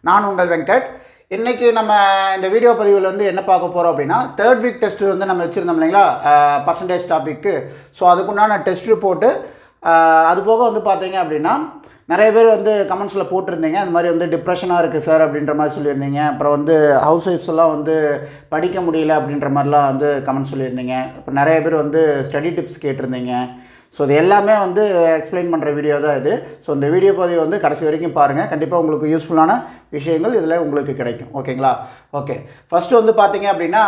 நான் உங்கள் வெங்கட். இன்றைக்கி நம்ம இந்த வீடியோ பதிவில் வந்து என்ன பார்க்க போகிறோம் அப்படின்னா, தேர்ட் வீக் டெஸ்ட்டு வந்து நம்ம வச்சுருந்தோம் இல்லைங்களா, பர்சன்டேஜ் டாப்பிக்கு. ஸோ அதுக்குண்டான டெஸ்ட் ரிப்போர்ட்டு. அது போக வந்து பார்த்தீங்க அப்படின்னா, நிறைய பேர் வந்து கமெண்ட்ஸில் போட்டிருந்தீங்க, அந்த மாதிரி வந்து டிப்ரெஷனாக இருக்குது சார் அப்படின்ற மாதிரி சொல்லியிருந்தீங்க. அப்புறம் வந்து ஹவுஸ் ஒய்ஃப்ஸ் எல்லாம் வந்து படிக்க முடியல அப்படின்ற மாதிரிலாம் வந்து கமெண்ட் சொல்லியிருந்தீங்க. இப்போ நிறைய பேர் வந்து ஸ்டடி டிப்ஸ் கேட்டிருந்தீங்க. ஸோ இது எல்லாமே வந்து எக்ஸ்பிளைன் பண்ணுற வீடியோ தான் இது. ஸோ இந்த வீடியோ பதிவு வந்து கடைசி வரைக்கும் பாருங்கள். கண்டிப்பாக உங்களுக்கு யூஸ்ஃபுல்லான விஷயங்கள் இதில் உங்களுக்கு கிடைக்கும். ஓகேங்களா? ஓகே, ஃபஸ்ட்டு வந்து பார்த்தீங்க அப்படின்னா,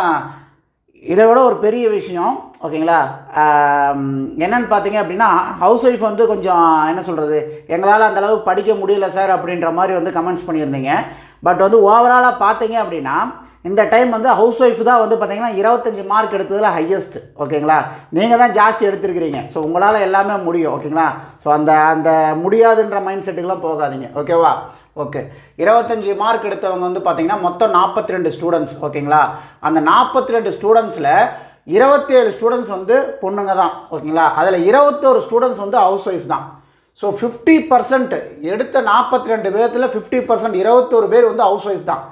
இதை விட ஒரு பெரிய விஷயம். ஓகேங்களா? என்னென்னு பார்த்தீங்க அப்படின்னா, ஹவுஸ் ஒய்ஃப் வந்து கொஞ்சம் என்ன சொல்கிறது, எங்களால் அந்தளவுக்கு படிக்க முடியல சார் அப்படின்ற மாதிரி வந்து கமெண்ட்ஸ் பண்ணியிருந்தீங்க. பட் வந்து ஓவராலாக பார்த்தீங்க அப்படின்னா, இந்த டைம் வந்து ஹவுஸ் ஒய்ஃப் தான் வந்து பார்த்திங்கன்னா 25 மார்க் எடுத்ததில் ஹையஸ்ட்டு. ஓகேங்களா? நீங்கள் தான் ஜாஸ்தி எடுத்துருக்கிறீங்க. ஸோ உங்களால் எல்லாமே முடியும். ஓகேங்களா? ஸோ அந்த முடியாதுன்ற மைண்ட் செட்டுக்கெலாம் போகாதீங்க. ஓகேவா? ஓகே, 25 மார்க் எடுத்தவங்க வந்து பார்த்திங்கன்னா மொத்தம் 42 ஸ்டூடெண்ட்ஸ். ஓகேங்களா? அந்த 42 ஸ்டூடெண்ட்ஸில் 27 ஸ்டூடெண்ட்ஸ் வந்து பொண்ணுங்க தான். ஓகேங்களா? அதில் 21 ஸ்டூடெண்ட்ஸ் வந்து ஹவுஸ் ஒய்ஃப் தான். ஸோ 50% எடுத்த 42 பேர்த்தில் 50%, 21 பேர் வந்து ஹவுஸ் ஒய்ஃப் தான்.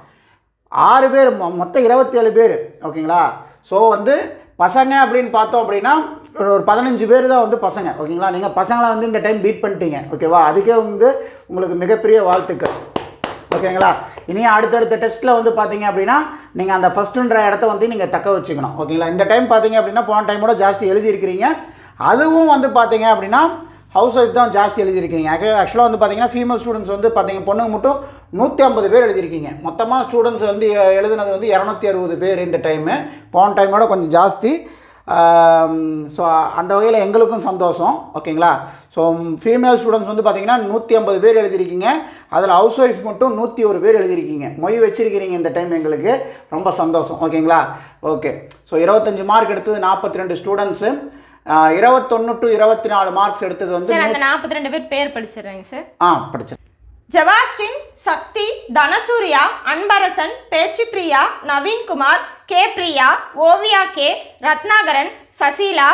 6 பேர் மொத்தம் 27 பேர். ஓகேங்களா? ஸோ வந்து பசங்க அப்படின்னு பார்த்தோம் அப்படின்னா ஒரு 15 பேர் தான் வந்து பசங்க. ஓகேங்களா? நீங்கள் பசங்களை வந்து இந்த டைம் பீட் பண்ணிட்டீங்க. ஓகேவா? அதுக்கே வந்து உங்களுக்கு மிகப்பெரிய வாழ்த்துக்கள். ஓகேங்களா? இனி அடுத்தடுத்த டெஸ்ட்டில் வந்து பார்த்தீங்க அப்படின்னா நீங்கள் அந்த ஃபஸ்ட்டுன்ற இடத்த வந்து நீங்கள் தக்க வச்சுக்கணும். ஓகேங்களா? இந்த டைம் பார்த்தீங்க அப்படின்னா போன டைமோட ஜாஸ்தி எழுதியிருக்கிறீங்க. அதுவும் வந்து பார்த்தீங்க அப்படின்னா ஹவுஸ் ஒய்ஃப் தான் ஜாஸ்தி எழுதியிருக்கீங்க. ஆக்சுவலாக வந்து பார்த்தீங்கன்னா ஃபீமேல் ஸ்டூடெண்ட்ஸ் வந்து பார்த்தீங்க பொண்ணுங்க மட்டும் 150 பேர் எழுதியிருக்கீங்க. மொத்தமாக ஸ்டூடெண்ட்ஸ் வந்து எழுதுனது வந்து 260 பேர் இந்த டைமு. போன டைமோட கொஞ்சம் ஜாஸ்தி. ஸோ அந்த வகையில் எங்களுக்கும் சந்தோஷம். ஓகேங்களா? ஸோ ஃபீமேல் ஸ்டூடெண்ட்ஸ் வந்து பார்த்தீங்கன்னா 150 பேர் எழுதியிருக்கீங்க. அதில் ஹவுஸ் ஒய்ஃப் மட்டும் 101 பேர் எழுதியிருக்கீங்க. மொய் வச்சிருக்கிறீங்க இந்த டைம். எங்களுக்கு ரொம்ப சந்தோஷம். ஓகேங்களா? ஓகே, ஸோ 25 மார்க் எடுத்தது 42 ஸ்டூடெண்ட்ஸு. 21 to 24 மார்க்ஸ் எடுத்தது வந்து அந்த 42 பேர் பேர் படிச்சிடுறேங்க சார். படிச்சு ஜவாஸ்டின், Sakthi, Dhanasurya, Anbarasan, Pechipriya, Naveenkumar, K Priya, Oviya K, Rathnakaran, Sasila,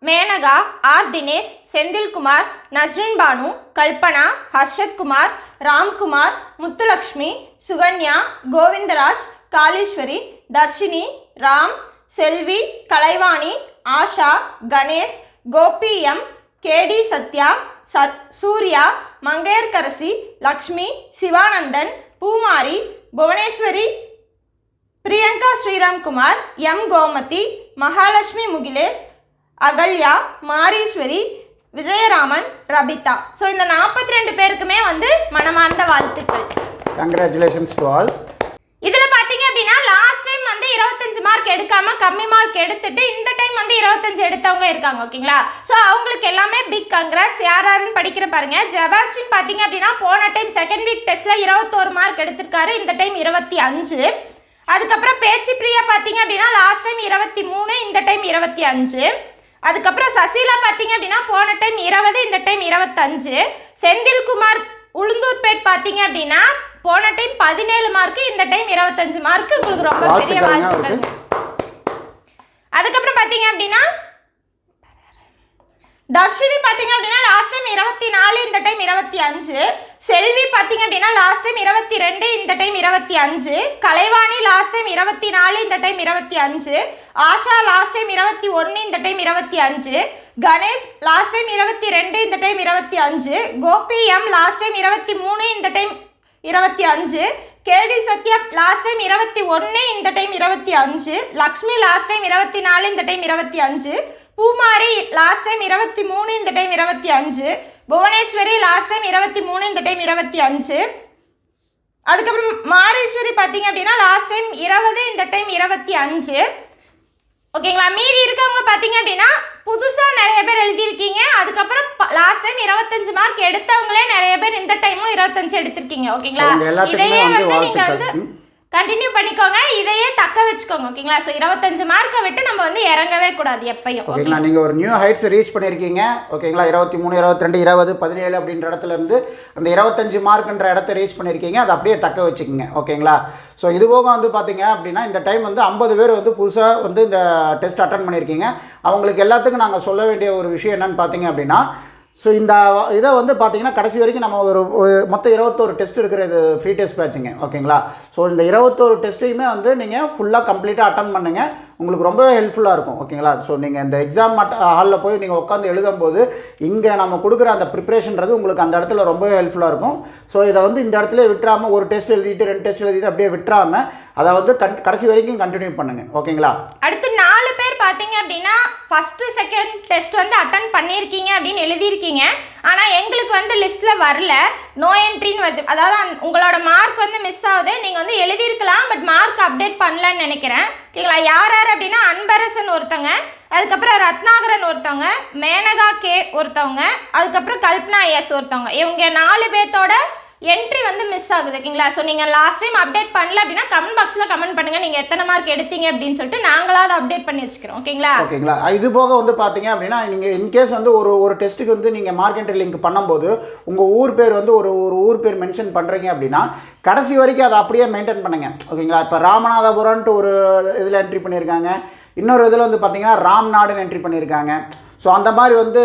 Menaka, R Dinesh, Senthilkumar, Nasrin Banu, Kalpana, Harshathkumar, Ramkumar, Muthulakshmi, Sukanya, Govindaraj, Kaleeswari, Dharshini, Ram, Selvi, Kalaivani, Asha, Ganesh, Gopi M, K D Sathya, Surya, Mangaiyarkarasi, Lakshmi, Sivanandan, Poomari, Bhuvaneswari, Priyanka Sriramkumar, M Gomathi, Mahalakshmi Mukilesh, Agalya, Mareeswari, Vijayaraman, Rabitha. So இந்த 42 பேருக்குமே வந்து மனமார்ந்த வாழ்த்துக்கள். Congratulations to all. இதில் பார்த்தீங்க அப்படின்னா லாஸ்ட் டைம் வந்து 25 மார்க் எடுக்காம கம்மி மார்க் எடுத்துட்டு இந்த டைம் வந்து 25 எடுத்தவங்க இருக்காங்க. ஓகேங்களா? ஸோ அவங்களுக்கு எல்லாமே பிக் கங்க்ராட்ஸ். யாருன்னு படிக்கிற பாருங்க. ஜெபாஸ்டின் பார்த்தீங்க அப்படின்னா போன டைம் செகண்ட் வீக் டெஸ்ட்ல 21 மார்க் எடுத்திருக்காரு. இந்த டைம் 25. அதுக்கப்புறம் பேச்சு பிரியா பார்த்தீங்க அப்படின்னா லாஸ்ட் டைம் 23, இந்த டைம் 25. அதுக்கப்புறம் சசிலா பார்த்தீங்க அப்படின்னா போன டைம் 20, இந்த டைம் 25. செந்தில்குமார் உளுந்தூர்பேட் பார்த்தீங்க அப்படின்னா போன டைம் 17 மார்க், இந்த டைம் 25 மார்க். உங்களுக்கு ரொம்ப பெரிய வாழ்த்துக்கள். அதுக்கப்புறம் பார்த்தீங்க அப்படின்னா தர்ஷினி பார்த்தீங்க அப்படின்னா லாஸ்ட் டைம் 24, இந்த டைம் 25. செல்வி பார்த்தீங்க அப்படின்னா லாஸ்ட் டைம் 22, இந்த டைம் 25. கலைவாணி லாஸ்ட் டைம் 24, இந்த டைம் 25. ஆஷா லாஸ்ட் டைம் 21, இந்த டைம் 25. கணேஷ் லாஸ்ட் டைம் 22, இந்த time 25. Gopi M last time 23, இந்த time 25. KD Sathya last time 21, இந்த டைம் 25. லக்ஷ்மி லாஸ்ட் டைம் 24, இந்த டைம் 25. பூமாரி லாஸ்ட் டைம் 23, இந்த டைம் 25. புவனேஸ்வரி லாஸ்ட் டைம் 23, இந்த டைம் 25. அதுக்கப்புறம் மாரீஸ்வரி பார்த்தீங்க அப்படின்னா லாஸ்ட் டைம் 20, இந்த டைம் 25. ஓகேங்களா? மீதி இருக்கவங்க பார்த்தீங்க அப்படின்னா புதுசாக நிறைய பேர் எழுதியிருக்கீங்க. அதுக்கப்புறம் லாஸ்ட் டைம் 25 மார்க் எடுத்தவங்களே நிறைய பேர் இந்த டைமும் 25 எடுத்திருக்கீங்க. ஓகேங்களா? இதையே வந்து நீங்கள் வந்து கண்டினியூ பண்ணிக்கோங்க. இதையே தக்க வச்சுக்கோங்க. ஓகேங்களா? ஸோ 25 மார்க்கை விட்டு நம்ம வந்து இறங்கவே கூடாது எப்பயும். ஓகேங்களா? நீங்கள் ஒரு நியூ ஹைட்ஸ் ரீச் பண்ணியிருக்கீங்க. ஓகேங்களா? 23, 22, 20, 17 அப்படின்ற இடத்துல இருந்து அந்த 25 மார்க்ன்ற இடத்த ரீச் பண்ணியிருக்கீங்க. அதை அப்படியே தக்க வச்சுக்கோங்க. ஓகேங்களா? ஸோ இது போக வந்து பார்த்தீங்க அப்படின்னா இந்த டைம் வந்து 50 பேர் வந்து புதுசாக வந்து இந்த டெஸ்ட் அட்டன் பண்ணியிருக்கீங்க. அவங்களுக்கு எல்லாத்துக்கும் நாங்கள் சொல்ல வேண்டிய ஒரு விஷயம் என்னென்னு பார்த்தீங்க அப்படின்னா, ஸோ இந்த இதை வந்து பார்த்தீங்கன்னா கடைசி வரைக்கும் நம்ம ஒரு மொத்தம் 21 டெஸ்ட் இருக்கிற இது ஃப்ரீ டெஸ்ட் பேட்சுங்க ஓகேங்களா. ஸோ இந்த 21 டெஸ்ட்டையுமே வந்து நீங்கள் ஃபுல்லாக கம்ப்ளீட்டாக அட்டன் பண்ணுங்கள், உங்களுக்கு ரொம்பவே ஹெல்ப்ஃபுல்லாக இருக்கும் ஓகேங்களா. ஸோ நீங்கள் இந்த எக்ஸாம் ஹாலில் போய் நீங்கள் உட்காந்து எழுதும்போது இங்கே நம்ம கொடுக்குற அந்த ப்ரிப்ரேஷன்றது உங்களுக்கு அந்த இடத்துல ரொம்பவே ஹெல்ப்ஃபுல்லாக இருக்கும். ஸோ இதை வந்து இந்த இடத்துல விட்டுறாமல் ஒரு டெஸ்ட் எழுதிட்டு 2 டெஸ்ட் எழுதிட்டு அப்படியே விட்டுறாமல் அதை வந்து கடைசி வரைக்கும் கண்டினியூ பண்ணுங்கள் ஓகேங்களா. அடுத்து 4 பேர் பார்த்தீங்க அப்படின்னா ஃபஸ்ட்டு செகண்ட் டெஸ்ட் வந்து அட்டன் பண்ணியிருக்கீங்க அப்படின்னு எழுதியிருக்கீங்க. ஆனால் எங்களுக்கு வந்து லிஸ்ட்டில் வரல, நோ என்ட்ரின்னு வருது. அதாவது உங்களோட மார்க் வந்து மிஸ் ஆகுது. நீங்கள் வந்து எழுதியிருக்கலாம், பட் மார்க் அப்டேட் பண்ணலன்னு நினைக்கிறேன் ஓகேங்களா. யார் யார் அப்படின்னா அன்பரசன் ஒருத்தவங்க, அதுக்கப்புறம் ரத்னாகரன் ஒருத்தவங்க, மேனகா கே ஒருத்தவங்க, அதுக்கப்புறம் கல்பனா எஸ் ஒருத்தவங்க. இவங்க 4 பேர்த்தோட என்ட்ரி வந்து மிஸ் ஆகுது ஓகேங்களா. ஸோ நீங்கள் லாஸ்ட் டைம் அப்டேட் பண்ணல அப்படின்னா கமெண்ட் பாக்ஸில் கமெண்ட் பண்ணுங்கள் நீங்கள் எத்தனை மார்க் எடுத்தீங்க அப்படின்னு சொல்லிட்டு நாங்களாவது அப்டேட் பண்ணி வச்சுக்கிறோம் ஓகேங்களா. ஓகேங்களா. இது போக வந்து பார்த்தீங்க அப்படின்னா நீங்கள் இன்கேஸ் வந்து ஒரு டெஸ்ட்டுக்கு வந்து நீங்கள் மார்க் என்ட்ரி லிங்க் பண்ணும்போது உங்கள் ஊர் பேர் வந்து ஒரு ஊர் பேர் மென்ஷன் பண்ணுறீங்க அப்படின்னா கடைசி வரைக்கும் அதை அப்படியே மெயின்டைன் பண்ணுங்க ஓகேங்களா. இப்போ ராமநாதபுரம்ன்ட்டு ஒரு இதில் என்ட்ரி பண்ணியிருக்காங்க, இன்னொரு இதில் வந்து பார்த்தீங்கன்னா ராம்நாடுன்னு என்ட்ரி பண்ணியிருக்காங்க. ஸோ அந்த மாதிரி வந்து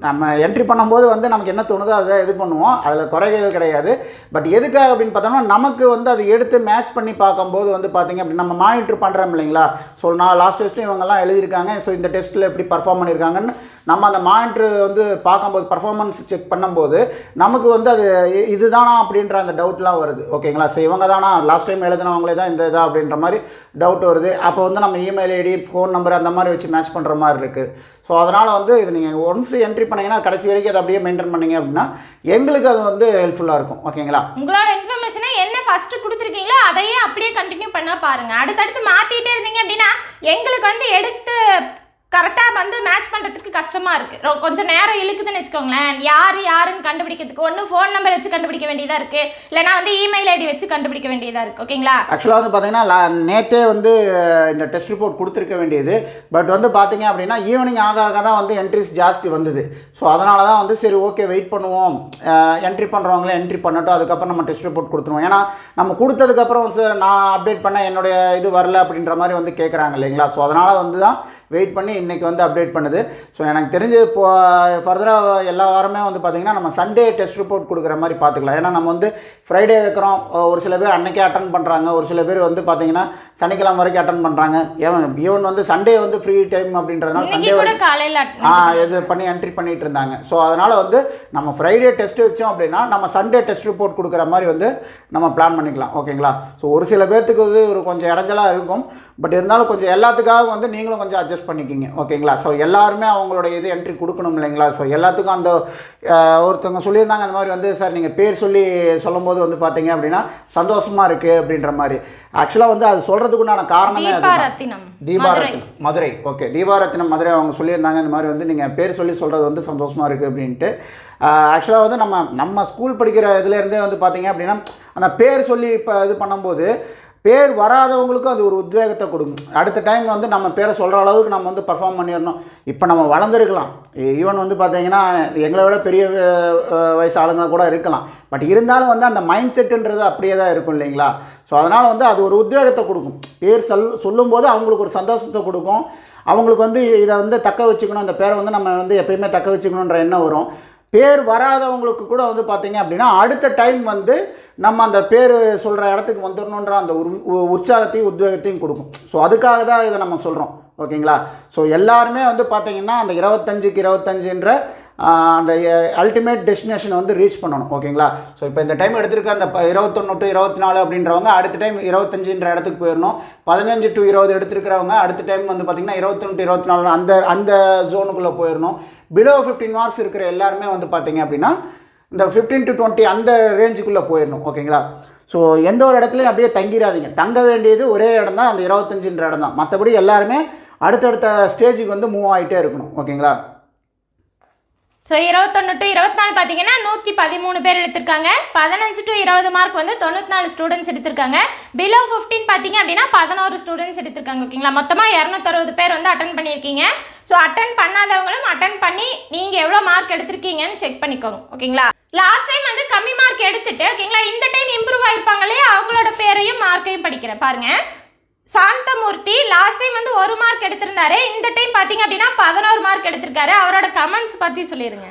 நம்ம என்ட்ரி பண்ணும்போது வந்து நமக்கு என்ன தோணுதோ அதை இது பண்ணுவோம், அதில் குறைகள் கிடையாது. பட் எதுக்காக அப்படின்னு பார்த்தோம்னா நமக்கு வந்து அதை எடுத்து மேட்ச் பண்ணி பார்க்கும்போது வந்து பார்த்திங்க அப்படி நம்ம மானிட்டர் பண்ணுறோம் இல்லைங்களா. ஸோ நான் லாஸ்ட் டெஸ்ட்டும் இவங்கெல்லாம் எழுதியிருக்காங்க, ஸோ இந்த டெஸ்ட்டில் எப்படி பர்ஃபார்ம் பண்ணியிருக்காங்கன்னு நம்ம அந்த மானிட்டர் வந்து பார்க்கும்போது பர்ஃபார்மன்ஸ் செக் பண்ணும்போது நமக்கு வந்து அது இதுதானா அப்படின்ற அந்த டவுட்லாம் வருது ஓகேங்களா. ஸோ இவங்க தானா லாஸ்ட் டைம் எழுதினவங்களே தான் இந்த இதா அப்படின்ற மாதிரி டவுட் வருது. அப்போ வந்து நம்ம இமெயில் ஐடி ஃபோன் நம்பர் அந்த மாதிரி வச்சு மேட்ச் பண்ணுற மாதிரி இருக்குது. ஸோ அதனால் வந்து இது நீங்கள் ஒன்ஸ் என்ட்ரி பண்ணிங்கன்னா கடைசி வரைக்கும் அதை அப்படியே மெயின்டைன் பண்ணிங்க அப்படின்னா எங்களுக்கு அது வந்து ஹெல்ப்ஃபுல்லாக இருக்கும் ஓகேங்களா. உங்களோட இன்ஃபர்மேஷனை என்ன ஃபஸ்ட்டு கொடுத்துருக்கீங்களோ அதையே அப்படியே கண்டினியூ பண்ணால் பாருங்கள். அடுத்தடுத்து மாற்றிட்டே இருந்தீங்க அப்படின்னா எங்களுக்கு வந்து எடுத்து கரெக்டாக வந்து மேட்ச் பண்ணுறதுக்கு கஷ்டமாக இருக்குது, கொஞ்சம் நேரம் இழுக்குதுன்னு வச்சுக்கோங்களேன். யாருன்னு கண்டுபிடிக்கிறதுக்கு ஒன்று ஃபோன் நம்பர் வச்சு கண்டுபிடிக்க வேண்டியதாக இருக்குது, இல்லைனா வந்து இமெயில் ஐடி வச்சு கண்டுபிடிக்க வேண்டியதாக இருக்குது ஓகேங்களா. ஆக்சுவலாக வந்து பார்த்தீங்கன்னா நேற்றே வந்து இந்த டெஸ்ட் ரிப்போர்ட் கொடுத்துருக்க வேண்டியது, பட் வந்து பார்த்தீங்க அப்படின்னா ஈவினிங் ஆக தான் வந்து என்ட்ரிஸ் ஜாஸ்தி வந்தது. ஸோ அதனால தான் வந்து சரி ஓகே வெயிட் பண்ணுவோம், என்ட்ரி பண்ணுறவங்களே என்ட்ரி பண்ணட்டும், அதுக்கப்புறம் நம்ம டெஸ்ட் ரிப்போர்ட் கொடுத்துருவோம். ஏன்னா நம்ம கொடுத்ததுக்கப்புறம் நான் அப்டேட் பண்ண என்னுடைய இது வரல அப்படின்ற மாதிரி வந்து கேட்குறாங்க இல்லைங்களா. ஸோ அதனால் வந்து தான் வெயிட் பண்ணி இன்றைக்கி வந்து அப்டேட் பண்ணுது. ஸோ எனக்கு தெரிஞ்சு இப்போ ஃபர்தராக எல்லா வாரமே வந்து பார்த்திங்கன்னா நம்ம சண்டே டெஸ்ட் ரிப்போர்ட் கொடுக்குற மாதிரி பார்த்துக்கலாம். ஏன்னா நம்ம வந்து ஃப்ரைடே வைக்கிறோம், ஒரு சில பேர் அன்றைக்கே அட்டன் பண்ணுறாங்க, ஒரு சில பேர் வந்து பார்த்திங்கன்னா சனிக்கிழமை வரைக்கும் அட்டன் பண்ணுறாங்க. ஈவன் வந்து சண்டே வந்து ஃப்ரீ டைம் அப்படின்றதுனால சண்டே வரைக்கும் இது பண்ணி என்ட்ரி பண்ணிகிட்டு இருந்தாங்க. ஸோ அதனால் வந்து நம்ம ஃப்ரைடே டெஸ்ட் வச்சோம் அப்படின்னா நம்ம சண்டே டெஸ்ட் ரிப்போர்ட் கொடுக்குற மாதிரி வந்து நம்ம பிளான் பண்ணிக்கலாம் ஓகேங்களா. ஸோ ஒரு சில பேர்த்துக்கு வந்து ஒரு கொஞ்சம் இடைஞ்சலாக இருக்கும், பட் இருந்தாலும் கொஞ்சம் எல்லாத்துக்காக வந்து நீங்களும் கொஞ்சம் அட்ஜஸ்ட் பண்ணிக்கிங்க ஓகேங்களா. ஸோ எல்லாருமே அவங்களோட இது என்ட்ரி கொடுக்கணும் இல்லைங்களா. ஸோ எல்லாத்துக்கும் அந்த ஒருத்தவங்க சொல்லியிருந்தாங்க அந்த மாதிரி வந்து சார் நீங்கள் பேர் சொல்லும்போது வந்து பார்த்தீங்க அப்படின்னா சந்தோஷமாக இருக்குது அப்படின்ற மாதிரி. ஆக்சுவலாக வந்து அது சொல்கிறதுக்குண்டான காரணமே தீபாரத்தினம் மதுரை ஓகே, தீபாரத்தினம் மதுரை அவங்க சொல்லியிருந்தாங்க இந்த மாதிரி வந்து நீங்கள் பேர் சொல்கிறது வந்து சந்தோஷமாக இருக்குது அப்படின்ட்டு. ஆக்சுவலாக வந்து நம்ம ஸ்கூல் படிக்கிற இதுலேருந்தே வந்து பார்த்தீங்க அப்படின்னா அந்த பேர் சொல்லி இப்போ இது பண்ணும்போது பேர் வராதவங்களுக்கும் அது ஒரு உத்வேகத்தை கொடுக்கும். அடுத்த டைம் வந்து நம்ம பேரை சொல்கிற அளவுக்கு நம்ம வந்து பர்ஃபார்ம் பண்ணிடணும். இப்போ நம்ம வளர்ந்துருக்கலாம், ஈவன் வந்து பார்த்தீங்கன்னா எங்களை விட பெரிய வயசு ஆளுங்க கூட இருக்கலாம், பட் இருந்தாலும் வந்து அந்த மைண்ட் செட்டுன்றது அப்படியே தான் இருக்கும் இல்லைங்களா. ஸோ அதனால் வந்து அது ஒரு உத்வேகத்தை கொடுக்கும். பேர் சொல்லும்போது அவங்களுக்கு ஒரு சந்தோஷத்தை கொடுக்கும், அவங்களுக்கு வந்து இதை வந்து தக்க வச்சுக்கணும், இந்த பேரை வந்து நம்ம வந்து எப்பயுமே தக்க வச்சுக்கணுன்ற எண்ணம் வரும். பேர் வராதவங்களுக்கு கூட வந்து பார்த்தீங்க அப்படின்னா அடுத்த டைம் வந்து நம்ம அந்த பேர் சொல்கிற இடத்துக்கு வந்துடணுன்ற அந்த உற்சாகத்தையும் உத்வேகத்தையும் கொடுக்கும். ஸோ அதுக்காக தான் இதை நம்ம சொல்கிறோம் ஓகேங்களா. ஸோ எல்லாருமே வந்து பார்த்தீங்கன்னா அந்த 25க்கு 25ன்ற அந்த அல்டிமேட் டெஸ்டினேஷனை வந்து ரீச் பண்ணணும் ஓகேங்களா. ஸோ இப்போ இந்த டைம் எடுத்திருக்க அந்த 21 to 24 அப்படின்றவங்க அடுத்த டைம் 25ன்ற இடத்துக்கு போயிடணும். 15 to 20 எடுத்துருக்கிறவங்க அடுத்த டைம் வந்து பார்த்திங்கன்னா 21 to 24 அந்த ஜோனுக்குள்ளே போயிடணும். பிலோ 15 மார்க்ஸ் இருக்கிற எல்லாருமே வந்து பார்த்திங்க அப்படின்னா இந்த 15 to 20 அந்த ரேஞ்சுக்குள்ளே போயிடணும் ஓகேங்களா. ஸோ எந்த ஒரு இடத்துலையும் அப்படியே தங்கிடாதீங்க, தங்க வேண்டியது ஒரே இடம் தான், அந்த 25ன்ற இடம் தான். மற்றபடி எல்லாருமே அடுத்தடுத்த ஸ்டேஜுக்கு வந்து மூவ் ஆகிட்டே இருக்கணும் ஓகேங்களா. ஸோ 21 to 24 பார்த்தீங்கன்னா 113 பேர் எடுத்திருக்காங்க. 15 to 20 மார்க் வந்து 94 ஸ்டூடெண்ட்ஸ் எடுத்திருக்காங்க. பிலோ 15 பார்த்தீங்க அப்படின்னா 11 ஸ்டூடெண்ட்ஸ் எடுத்திருக்காங்க ஓகேங்களா. மொத்தமாக 260 பேர் வந்து அட்டன் பண்ணியிருக்கீங்க. ஸோ அட்டன் பண்ணாதவங்களும் அட்டன் பண்ணி நீங்கள் எவ்வளோ மார்க் எடுத்திருக்கீங்கன்னு செக் பண்ணிக்கோங்க ஓகேங்களா. லாஸ்ட் டைம் வந்து கம்மி மார்க் எடுத்துட்டு ஓகேங்களா, இந்த டைம் இம்ப்ரூவ் ஆகிருப்பாங்களே அவங்களோட பேரையும் மார்க்கையும் படிக்கிறேன் பாருங்கள். சாந்தமூர்த்தி லாஸ்ட் டைம் வந்து 1 மார்க் எடுத்திருந்தாரு, இந்த டைம் பார்த்தீங்க அப்படின்னா 11 மார்க் எடுத்திருக்காரு. அவரோட கமெண்ட்ஸ் பற்றி சொல்லிடுங்க.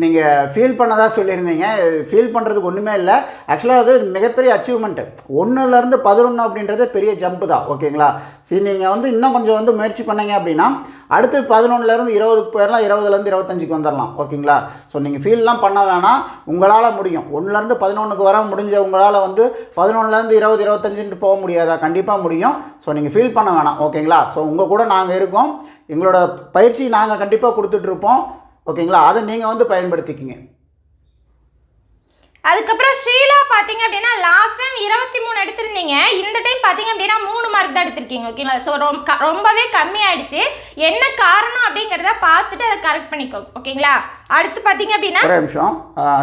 நீங்கள் ஃபீல் பண்ணதா சொல்லியிருந்தீங்க. ஃபீல் பண்ணுறதுக்கு ஒன்றுமே இல்லை. ஆக்சுவலாக அது மிகப்பெரிய அச்சீவ்மெண்ட்டு. 1லேருந்து 11 அப்படின்றது பெரிய ஜம்ப்பு தான். ஓகேங்களா? சரி, நீங்கள் வந்து இன்னும் கொஞ்சம் வந்து முயற்சி பண்ணீங்க அப்படின்னா அடுத்து 11லேருந்து 20க்கு போயிடலாம், 20லேருந்து 25க்கு வந்துடலாம். ஓகேங்களா? ஸோ நீங்கள் ஃபீல்லாம் பண்ண வேணாம், உங்களால் முடியும். 1லேருந்து 11க்கு வர முடிஞ்ச உங்களால் வந்து 11லேருந்து 20, 25ன்ட்டு போக முடியாதா? கண்டிப்பாக முடியும். ஸோ நீங்கள் ஃபீல் பண்ண வேணாம். ஓகேங்களா? ஸோ உங்கள் கூட நாங்கள் இருக்கோம். எங்களோட பயிற்சி நாங்கள் கண்டிப்பாக கொடுத்துட்ருப்போம். ஓகேங்களா? அதை நீங்கள் வந்து பயன்படுத்திக்கிங்க. அதுக்கப்புறம் ஷீலா பார்த்தீங்க அப்படின்னா லாஸ்ட் டைம் 23 எடுத்திருந்தீங்க, இந்த டைம் பார்த்தீங்க அப்படின்னா 3 மார்க் தான் எடுத்திருக்கீங்க. ஓகேங்களா? ஸோ ரொம்பவே கம்மியாயிடுச்சு. என்ன காரணம் அப்படிங்கிறத பார்த்துட்டு அதை கரெக்ட் பண்ணிக்கோங்க. ஓகேங்களா? அடுத்து பார்த்தீங்க அப்படின்னா ஒரு நிமிஷம்.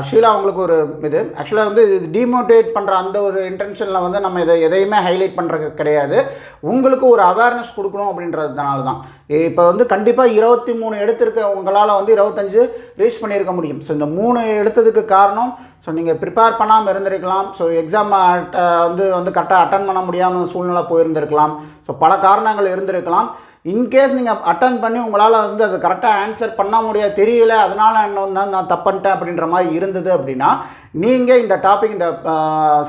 ஷீலா, உங்களுக்கு ஒரு இது ஆக்சுவலாக வந்து இது டிமோட்டிவேட் பண்ணுற அந்த ஒரு இன்டென்ஷனில் வந்து நம்ம எதையுமே ஹைலைட் பண்ணுறது கிடையாது. உங்களுக்கு ஒரு அவேர்னஸ் கொடுக்கணும் அப்படின்றதுனால தான். இப்போ வந்து கண்டிப்பாக 23 எடுத்திருக்க உங்களால் வந்து 25 ரீச் பண்ணியிருக்க முடியும். ஸோ இந்த 3 எடுத்ததுக்கு காரணம், ஸோ நீங்கள் ப்ரிப்பேர் பண்ணாமல் இருந்திருக்கலாம். ஸோ எக்ஸாம் வந்து கரெக்டாக அட்டன் பண்ண முடியாமல் சூழ்நிலை போயிருந்திருக்கலாம். ஸோ பல காரணங்கள் இருந்திருக்கலாம். இன்கேஸ் நீங்கள் அட்டன் பண்ணி உங்களால் வந்து அது கரெக்டாக ஆன்சர் பண்ண முடியாது, தெரியல, அதனால் நான் தப்புன்ட்டேன் அப்படின்ற மாதிரி இருந்தது அப்படின்னா நீங்கள் இந்த டாபிக், இந்த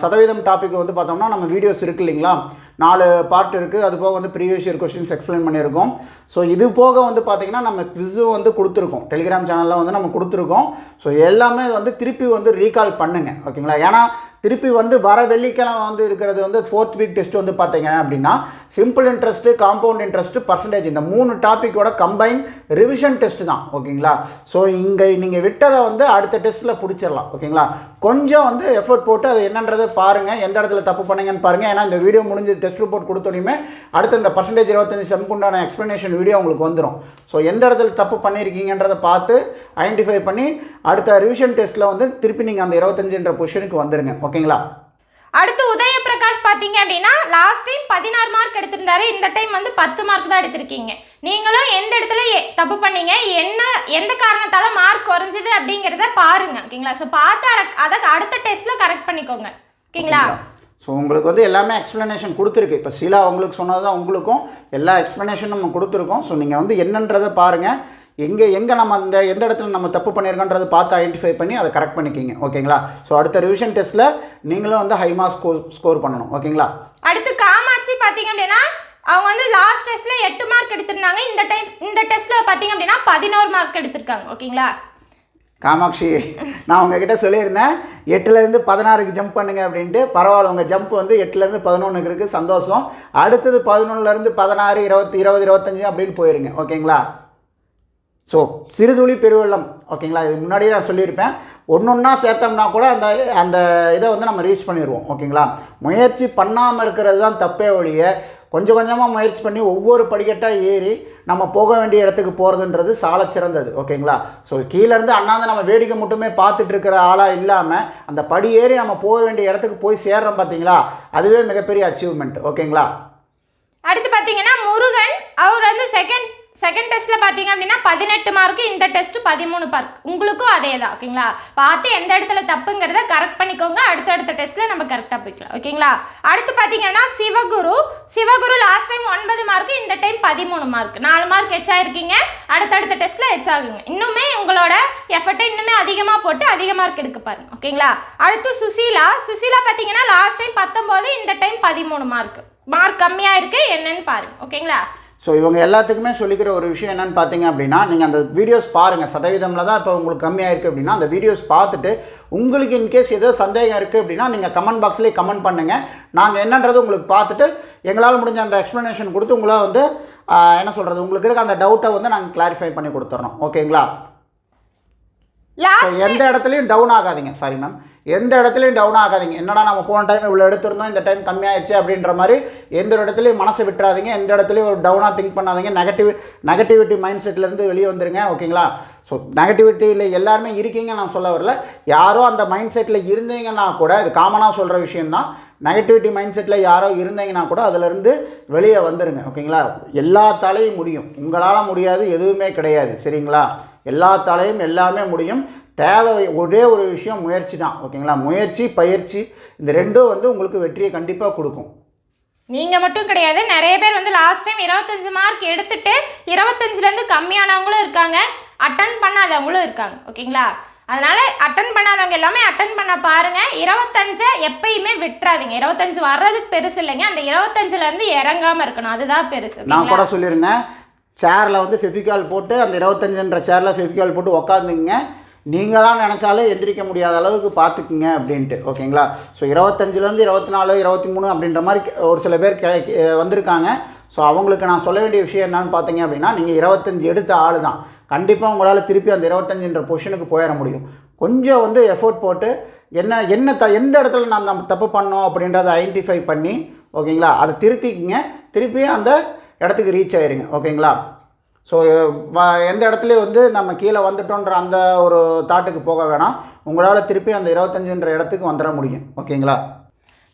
சதவீதம் டாபிக் வந்து பார்த்தோம்னா நம்ம வீடியோஸ் இருக்குது இல்லைங்களா, 4 பார்ட் இருக்குது. அது போக வந்து ப்ரீவியஸ் இயர் கொஸ்டின்ஸ் எக்ஸ்பிளைன் பண்ணியிருக்கோம். ஸோ இது போக வந்து பார்த்திங்கன்னா நம்ம குவிஸும் வந்து கொடுத்துருக்கோம், டெலிகிராம் சேனலில் வந்து நம்ம கொடுத்துருக்கோம். ஸோ எல்லாமே வந்து திருப்பி வந்து ரீகால் பண்ணுங்கள். ஓகேங்களா? ஏன்னா திருப்பி வந்து வர வெள்ளிக்கிழமை வந்து இருக்கிறது வந்து 4th வீக் டெஸ்ட் வந்து பார்த்தீங்க அப்படின்னா simple interest, compound interest, percentage, இந்த 3 டாப்பிக்கோட கம்பைன் ரிவிஷன் டெஸ்ட் தான். ஓகேங்களா? ஸோ இங்கே நீங்கள் விட்டதை வந்து அடுத்த டெஸ்ட்டில் பிடிச்சிடலாம். ஓகேங்களா? கொஞ்சம் வந்து எஃபர்ட் போட்டு அது என்னன்றதை பாருங்கள், எந்த இடத்துல தப்பு பண்ணீங்கன்னு பாருங்கள். ஏன்னா இந்த வீடியோ முடிஞ்சு டெஸ்ட் ரிப்போர்ட் கொடுத்தோடையுமே அடுத்து இந்த பர்சன்டேஜ் 25 செம்க்குண்டான எக்ஸ்ப்ளனேஷன் வீடியோ உங்களுக்கு வந்துடும். ஸோ எந்த இடத்துல தப்பு பண்ணியிருக்கீங்கன்றதை பார்த்து ஐடென்டிஃபை பண்ணி அடுத்த ரிவிஷன் டெஸ்ட்டில் வந்து திருப்பி நீங்கள் அந்த 25ன்ற பொசிஷனுக்கு வந்துடுங்க. ஓகேங்களா? அடுத்து உதயபிரகாஷ் பார்த்தீங்க அப்படின்னா லாஸ்ட் டைம் 16 மார்க் எடுத்திருந்தாரு, இந்த டைம் வந்து 10 மார்க் தான் எடுத்திருக்கீங்க. நீங்களும் எந்த இடத்துல தப்பு பண்ணீங்க, எந்த காரணத்தால மார்க் குறைஞ்சது அப்படிங்கிறத பாருங்க. ஓகேங்களா? ஸோ பார்த்து அதை அடுத்த டெஸ்ட்டில் கரெக்ட் பண்ணிக்கோங்க. ஓகேங்களா? ஸோ உங்களுக்கு வந்து எல்லாமே எக்ஸ்ப்ளனேஷன் கொடுத்துருக்கு. இப்போ ஷீலா உங்களுக்கு சொன்னது தான் உங்களுக்கும் எல்லா எக்ஸ்ப்ளனேஷன் நம்ம கொடுத்துருக்கோம். ஸோ நீங்கள் வந்து என்னன்றதை பாருங்கள், எங்கே நம்ம எந்த இடத்துல நம்ம தப்பு பண்ணியிருக்கோன்றதை பார்த்து ஐடென்டிஃபை பண்ணி அதை கரெக்ட் பண்ணிக்கிங்க. ஓகேங்களா? ஸோ அடுத்த ரிவிஷன் டெஸ்ட்டில் நீங்களும் வந்து ஹை மார்க்ஸ் ஸ்கோர் பண்ணணும். ஓகேங்களா? அடுத்து காமாட்சி பார்த்தீங்க அப்படின்னா அவங்க வந்து லாஸ்ட் டெஸ்ட்டில் 8 மார்க் எடுத்திருந்தாங்க, இந்த டெஸ்ட்டில் பார்த்தீங்க அப்படின்னா 11 மார்க் எடுத்திருக்காங்க. ஓகேங்களா? காமாட்சி, நான் உங்ககிட்ட சொல்லியிருந்தேன் 8லேருந்து 16க்கு ஜம்ப் பண்ணுங்க அப்படின்ட்டு. பரவாயில்ல, உங்கள் ஜம்ப் வந்து 8லேருந்து 11க்கு இருக்குது, சந்தோஷம். அடுத்தது 11லேருந்து 16, 20, 25 அப்படின்னு போயிருங்க. ஓகேங்களா? ஸோ சிறுதுளி பெருவெள்ளம். ஓகேங்களா? இது முன்னாடியே நான் சொல்லியிருப்பேன். ஒன்றா சேர்த்தோம்னா கூட அந்த இதை வந்து நம்ம ரீச் பண்ணிடுவோம். ஓகேங்களா? முயற்சி பண்ணாமல் இருக்கிறது தான் தப்பே ஒழிய கொஞ்சம் கொஞ்சமாக முயற்சி பண்ணி ஒவ்வொரு படிக்கட்டாக ஏறி நம்ம போக வேண்டிய இடத்துக்கு போகிறதுன்றது சால சிறந்தது. ஓகேங்களா? ஸோ கீழேருந்து அண்ணாந்து நம்ம வேடிக்கை மட்டுமே பார்த்துட்டு இருக்கிற ஆளாக இல்லாமல் அந்த படி ஏறி நம்ம போக வேண்டிய இடத்துக்கு போய் சேர்றோம் பார்த்தீங்களா, அதுவே மிகப்பெரிய அச்சீவ்மெண்ட். ஓகேங்களா? அடுத்து பார்த்தீங்கன்னா முருகன், அவர் வந்து செகண்ட் டெஸ்ட்டில் பார்த்தீங்க அப்படின்னா 18 மார்க்கு, இந்த டெஸ்ட்டு 13 மார்க். உங்களுக்கும் அதே தான். ஓகேங்களா? பார்த்து எந்த இடத்துல தப்புங்கிறத கரெக்ட் பண்ணிக்கோங்க. அடுத்த டெஸ்ட்டில் நம்ம கரெக்டாக போய்க்கலாம். ஓகேங்களா? அடுத்து பார்த்தீங்கன்னா சிவகுரு லாஸ்ட் டைம் 9 மார்க்கு, இந்த டைம் 13 மார்க், 4 மார்க் எச்சாயிருக்கீங்க. அடுத்த டெஸ்ட்டில் எச்சாகுங்க. இன்னுமே உங்களோட எஃபர்ட்டை இன்னுமே அதிகமாக போட்டு அதிக மார்க் எடுக்க பாருங்க. ஓகேங்களா? அடுத்து சுசீலா பார்த்தீங்கன்னா லாஸ்ட் டைம் 19, இந்த டைம் 13 மார்க் கம்மியாக இருக்குது, என்னன்னு பாருங்க. ஓகேங்களா? ஸோ இவங்க எல்லாத்துக்குமே சொல்லிக்கிற ஒரு விஷயம் என்னென்னு பார்த்தீங்க அப்படின்னா, நீங்கள் அந்த வீடியோஸ் பாருங்கள். சதவீதமில் தான் இப்போ உங்களுக்கு கம்மியாக இருக்குது அப்படின்னா அந்த வீடியோஸ் பார்த்துட்டு உங்களுக்கு இன்கேஸ் ஏதோ சந்தேகம் இருக்குது அப்படின்னா நீங்கள் கமெண்ட் பாக்ஸ்லேயே கமெண்ட் பண்ணுங்கள். நாங்கள் என்னன்றது உங்களுக்கு பார்த்துட்டு எங்களால் முடிஞ்ச அந்த எக்ஸ்ப்ளனேஷன் கொடுத்து உங்களை வந்து என்ன சொல்கிறது, உங்களுக்கு இருக்க அந்த டவுட்டை வந்து நாங்கள் கிளாரிஃபை பண்ணி கொடுத்துட்றோம். ஓகேங்களா? எந்த இடத்துலையும் டவுன் ஆகாதீங்க. சாரி மேம், எந்த இடத்துலையும் டவுன் ஆகாதீங்க. என்னடா நம்ம போன டைம் இவ்வளோ எடுத்திருந்தோம், இந்த டைம் கம்மியாயிடுச்சு அப்படின்ற மாதிரி எந்த இடத்துலையும் மனசை விட்டுறாதீங்க. எந்த இடத்துலையும் ஒரு டவுனாக திங்க் பண்ணாதீங்க. நெகட்டிவிட்டி மைண்ட் செட்லேருந்து வெளியே வந்துருங்க. ஓகேங்களா? ஸோ நெகட்டிவிட்டியில் எல்லாருமே இருக்கீங்க நான் சொல்ல வரல. யாரோ அந்த மைண்ட் செட்டில் இருந்தீங்கன்னா கூட, இது காமனாக சொல்கிற விஷயந்தான், நெகட்டிவிட்டி மைண்ட் செட்டில் யாரோ இருந்தீங்கன்னா கூட அதிலேருந்து வெளியே வந்துடுங்க. ஓகேங்களா? எல்லாத்தாலையும் முடியும், உங்களால் முடியாது எதுவுமே கிடையாது. சரிங்களா? எல்லாத்தாலையும் எல்லாமே முடியும். தேவை ஒரே ஒரு விஷயம், முயற்சி தான். ஓகேங்களா? முயற்சி, பயிற்சி, இந்த ரெண்டும் வந்து உங்களுக்கு வெற்றியை கண்டிப்பாக கொடுக்கும். நீங்கள் மட்டும் கிடையாது, நிறைய பேர் வந்து லாஸ்ட் டைம் 25 மார்க் எடுத்துட்டு 25லேருந்து கம்மியானவங்களும் இருக்காங்க, அட்டன் பண்ணாதவங்களும் இருக்காங்க. ஓகேங்களா? அதனால் அட்டன் பண்ணாதவங்க எல்லாமே அட்டன் பண்ண பாருங்கள். 25 எப்பயுமே விட்டுறாதீங்க. 25 வர்றதுக்கு பெருசு இல்லைங்க, அந்த 25லேருந்து இறங்காமல் இருக்கணும், அதுதான் பெருசு. நான் கூட சொல்லியிருந்தேன், சேரில் வந்து ஃபெவிகால் போட்டு அந்த 25ன்ற சேரில் ஃபெவிகால் போட்டு உக்காந்துங்க, நீங்களாம் நினச்சாலும் எந்திரிக்க முடியாத அளவுக்கு பார்த்துக்குங்க அப்படின்ட்டு. ஓகேங்களா? ஸோ 25லேருந்து 24, 23 அப்படின்ற மாதிரி ஒரு சில பேர் வந்திருக்காங்க. ஸோ அவங்களுக்கு நான் சொல்ல வேண்டிய விஷயம் என்னன்னு பார்த்தீங்க அப்படின்னா, நீங்கள் 25 எடுத்த ஆள் தான், கண்டிப்பாக உங்களால் திருப்பி அந்த 25ன்ற பொசிஷனுக்கு போயிட முடியும். கொஞ்சம் வந்து எஃபோர்ட் போட்டு எந்த இடத்துல நான் தப்பு பண்ணோம் அப்படின்றத ஐடென்டிஃபை பண்ணி, ஓகேங்களா, அதை திருத்திக்கிங்க, திருப்பியும் அந்த இடத்துக்கு ரீச் ஆயிருங்க. ஓகேங்களா? ஸோ எந்த இடத்துலையும் வந்து நம்ம கீழே வந்துட்டோன்ற அந்த ஒரு தாட்டுக்கு போக வேணாம், உங்களால் திருப்பி அந்த 25ன்ற இடத்துக்கு வந்துட முடியும். ஓகேங்களா?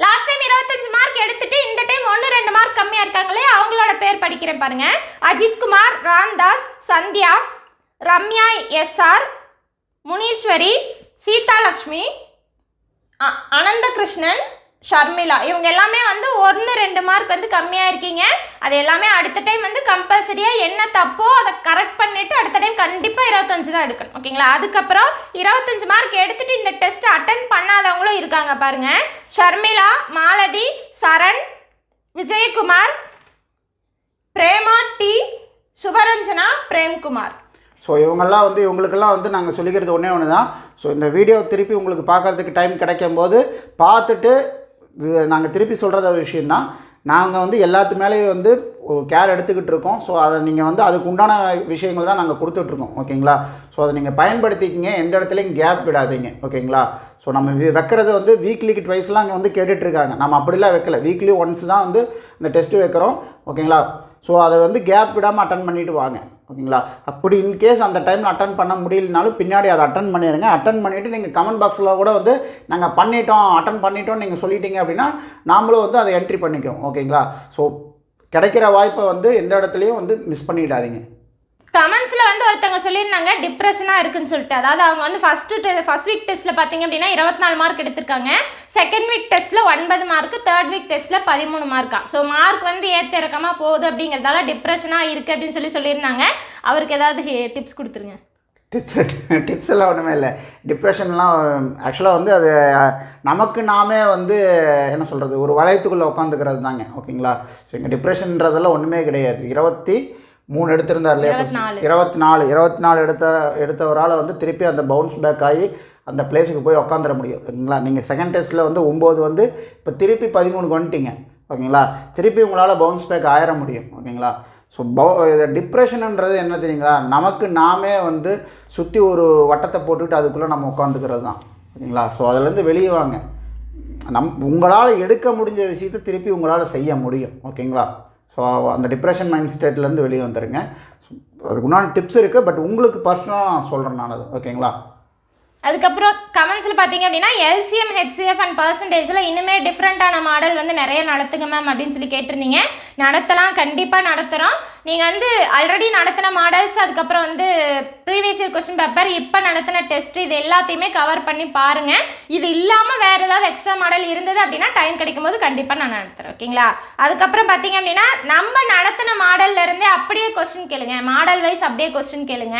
லாஸ்ட் டைம் 25 மார்க் எடுத்துட்டு இந்த டைம் 1-2 மார்க் கம்மியாக இருக்காங்களே, அவங்களோட பேர் படிக்கிறேன் பாருங்க. அஜித்குமார், ராம்தாஸ், சந்தியா, ரம்யா எஸ்ஆர், முனீஸ்வரி, சீதாலக்ஷ்மி, அனந்தகிருஷ்ணன், ஷர்மிளா, இவங்க எல்லாமே வந்து 1-2 மார்க் வந்து கம்மியாக இருக்கீங்க. அது எல்லாமே அடுத்த டைம் வந்து கம்பல்சரியாக என்ன தப்போ அதை கரெக்ட் பண்ணிவிட்டு அடுத்த டைம் கண்டிப்பாக 25 தான் எடுக்கணும். ஓகேங்களா? அதுக்கப்புறம் 25 மார்க் எடுத்துகிட்டு இந்த டெஸ்ட் அட்டன் பண்ணாதவங்களும் இருக்காங்க பாருங்கள். ஷர்மிளா, மாலதி, சரண், விஜயகுமார், பிரேமா டி, சுபரஞ்சனா, பிரேம்குமார். ஸோ இவங்களுக்கெல்லாம் வந்து நாங்கள் சொல்லிக்கிறது ஒன்று தான். ஸோ இந்த வீடியோ திருப்பி உங்களுக்கு பார்க்குறதுக்கு டைம் கிடைக்கும் போது பார்த்துட்டு நாங்கள் திருப்பி சொல்கிறத விஷயந்தான், நாங்கள் வந்து எல்லாத்து மேலேயும் வந்து கேர் எடுத்துக்கிட்டு இருக்கோம். ஸோ அதை நீங்கள் வந்து அதுக்கு உண்டான விஷயங்கள் தான் நாங்கள் கொடுத்துட்ருக்கோம். ஓகேங்களா? ஸோ அதை நீங்கள் பயன்படுத்திக்கிங்க, எந்த இடத்துலையும் கேப் விடாதீங்க. ஓகேங்களா? ஸோ நம்ம வைக்கிறது வந்து வீக்லி வைஸ்லாம் அங்கே வந்து கேட்டுட்ருக்காங்க, நம்ம அப்படிலாம் வைக்கல, வீக்லி ஒன்ஸ் தான் வந்து இந்த டெஸ்ட்டு வைக்கிறோம். ஓகேங்களா? ஸோ அதை வந்து கேப் விடாமல் அட்டன் பண்ணிவிட்டு வாங்க. ஓகேங்களா? அப்படி இன்கேஸ் அந்த டைமில் அட்டன் பண்ண முடியலனாலும் பின்னாடி அதை அட்டன் பண்ணிடுங்க. அட்டன் பண்ணிவிட்டு நீங்கள் கமெண்ட் பாக்ஸில் கூட வந்து நாங்கள் அட்டன் பண்ணிட்டோம் நீங்கள் சொல்லிட்டீங்க அப்படின்னா நாமளும் வந்து அதை என்ட்ரி பண்ணிக்குவோம். ஓகேங்களா? ஸோ கிடைக்கிற வாய்ப்பை வந்து எந்த இடத்துலையும் வந்து மிஸ் பண்ணிடாதீங்க. கமெண்ட்ஸில் வந்து ஒருத்தவங்க சொல்லியிருந்தாங்க டிப்ரெஷனாக இருக்குன்னு சொல்லிட்டு. அதாவது அவங்க வந்து ஃபஸ்ட் வீக் டெஸ்ட்டில் பார்த்தீங்க அப்படின்னா 24 மார்க் எடுத்திருக்காங்க, செகண்ட் வீக் டெஸ்ட்டில் 9 மார்க்கு, தேர்ட் வீக் டெஸ்ட்டில் 13 மார்க்கா. ஸோ மார்க் வந்து ஏற்ற இறக்கமாக போகுது அப்படிங்கிறதால டிப்ரெஷனாக இருக்குது அப்படின்னு சொல்லியிருந்தாங்க. அவருக்கு ஏதாவது டிப்ஸ் கொடுத்துருங்க. டிப்ஸ் எல்லாம் ஒன்றுமே இல்லை. டிப்ரெஷன்லாம் ஆக்சுவலாக வந்து அது நமக்கு நாமே வந்து என்ன சொல்கிறது, ஒரு வளையத்துக்குள்ளே உட்காந்துக்கிறது தாங்க. ஓகேங்களா? ஸோ இங்கே டிப்ரெஷன்றதெல்லாம் ஒன்றுமே கிடையாது. 23 எடுத்திருந்தார் இல்லையா? 24 எடுத்தவரால் வந்து திருப்பி அந்த பவுன்ஸ் பேக் ஆகி அந்த பிளேஸுக்கு போய் உட்காந்துட முடியும். ஓகேங்களா? நீங்கள் செகண்ட் டெஸ்ட்டில் வந்து 9 வந்து இப்போ திருப்பி 13 வந்துட்டீங்க. ஓகேங்களா? திருப்பி உங்களால் பவுன்ஸ் பேக் ஆயிட முடியும். ஓகேங்களா? ஸோ டிப்ரெஷனுன்றது என்ன தெரியுங்களா, நமக்கு நாமே வந்து சுற்றி ஒரு வட்டத்தை போட்டுக்கிட்டு அதுக்குள்ளே நம்ம உட்காந்துக்கிறது தான். ஓகேங்களா? ஸோ அதுலேருந்து வெளியே வாங்க, உங்களால் எடுக்க முடிஞ்ச விஷயத்தை திருப்பி உங்களால் செய்ய முடியும். ஓகேங்களா? ஸோ அந்த டிப்ரெஷன் மைண்ட் ஸ்டேட்லேருந்து வெளியே வந்துடுங்க. அதுக்கு உண்டான டிப்ஸ் இருக்குது, பட் உங்களுக்கு பர்சனலாக நான் சொல்கிறேன் நான் அது. ஓகேங்களா? அதுக்கப்புறம் கமெண்ட்ஸில் பார்த்தீங்க அப்படின்னா LCM, HCF அண்ட் பர்சன்டேஜில் இன்னுமே டிஃப்ரெண்ட்டான மாடல் வந்து நிறைய நடத்துங்க மேம் அப்படின்னு சொல்லி கேட்டிருந்தீங்க. நடத்தலாம், கண்டிப்பாக நடத்துகிறோம். நீங்கள் வந்து ஆல்ரெடி நடத்தின மாடல்ஸ், அதுக்கப்புறம் வந்து ப்ரீவியஸ் இயர் கொஸ்டின் பேப்பர், இப்போ நடத்தின டெஸ்ட், இது எல்லாத்தையுமே கவர் பண்ணி பாருங்கள். இது இல்லாமல் வேறு ஏதாவது எக்ஸ்ட்ரா மாடல் இருந்தது அப்படின்னா டைம் கிடைக்கும் போது கண்டிப்பாக நான் நடத்துகிறேன். ஓகேங்களா? அதுக்கப்புறம் பார்த்தீங்க அப்படின்னா நம்ம நடத்தின மாடல்லேருந்தே அப்படியே கொஸ்டின் கேளுங்க, மாடல் வைஸ் அப்படியே கொஸ்டின் கேளுங்க,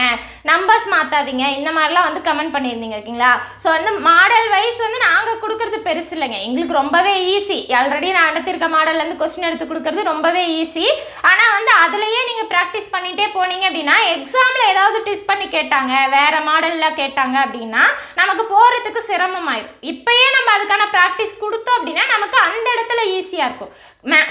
நம்பர்ஸ் மாற்றாதீங்க, இந்த மாதிரிலாம் வந்து கமெண்ட் பண்ணியிருந்தீங்க. ஓகேங்களா? ஸோ வந்து மாடல் வைஸ் வந்து நாங்கள் கொடுக்கறது பெருசு இல்லைங்க, எங்களுக்கு ரொம்பவே ஈஸி. ஆல்ரெடி நான் நடத்திருக்க மாடல்லேருந்து கொஸ்டின் எடுத்து கொடுக்கறது ரொம்பவே ஈஸி. ஆனால் வந்து அதுலேயே நீங்கள் ப்ராக்டிஸ் பண்ணிகிட்டே போனீங்க அப்படின்னா எக்ஸாமில் ஏதாவது டெஸ்ட் பண்ணி கேட்டாங்க, வேறு மாடலில் கேட்டாங்க அப்படின்னா நமக்கு போகிறதுக்கு சிரமமாயிடும். இப்போயே நம்ம அதுக்கான ப்ராக்டிஸ் கொடுத்தோம் அப்படின்னா நமக்கு அந்த இடத்துல ஈஸியாக இருக்கும்.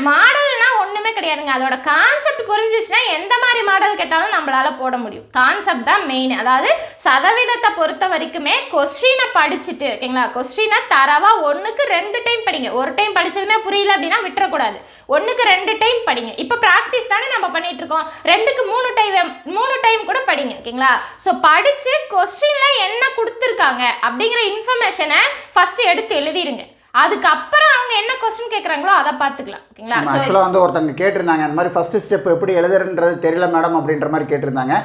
மாடல்னால் ஒன்றுமே கிடையாதுங்க, அதோட கான்செப்ட் புரிஞ்சிச்சுன்னா எந்த மாதிரி மாடல் கேட்டாலும் நம்மளால் போட முடியும். கான்செப்ட் தான் மெயின். அதாவது சதவீதத்தை பொறுத்த வரைக்குமே கொஸ்டினை படிச்சுட்டு, ஓகேங்களா, கொஸ்டினை தரவாக 1க்கு 2 டைம் படிங்க. ஒரு டைம் படித்ததுமே புரியல அப்படின்னா விட்டுறக்கூடாது, 1க்கு 2 டைம் படிங்க. இப்போ ப்ராக்டிஸ் தானே நம்ம பண்ணிட்டு இருக்கோம், 2க்கு 3 டைம் கூட படிங்க. ஓகேங்களா? ஸோ படித்து கொஸ்டினில் என்ன கொடுத்துருக்காங்க அப்படிங்கிற இன்ஃபர்மேஷனை ஃபஸ்ட்டு எடுத்து எழுதிருங்க. அதுக்கப்புறம் அவங்க என்ன கொஸ்டின் கேட்குறாங்களோ அதை பார்த்துக்கலாம். ஓகேங்களா? ஆக்சுவலாக வந்து ஒருத்தங்க கேட்டிருந்தாங்க, இந்த மாதிரி ஃபஸ்ட்டு ஸ்டெப் எப்படி எழுதுறன்றது தெரியல மேடம் அப்படின்ற மாதிரி கேட்டிருந்தாங்க.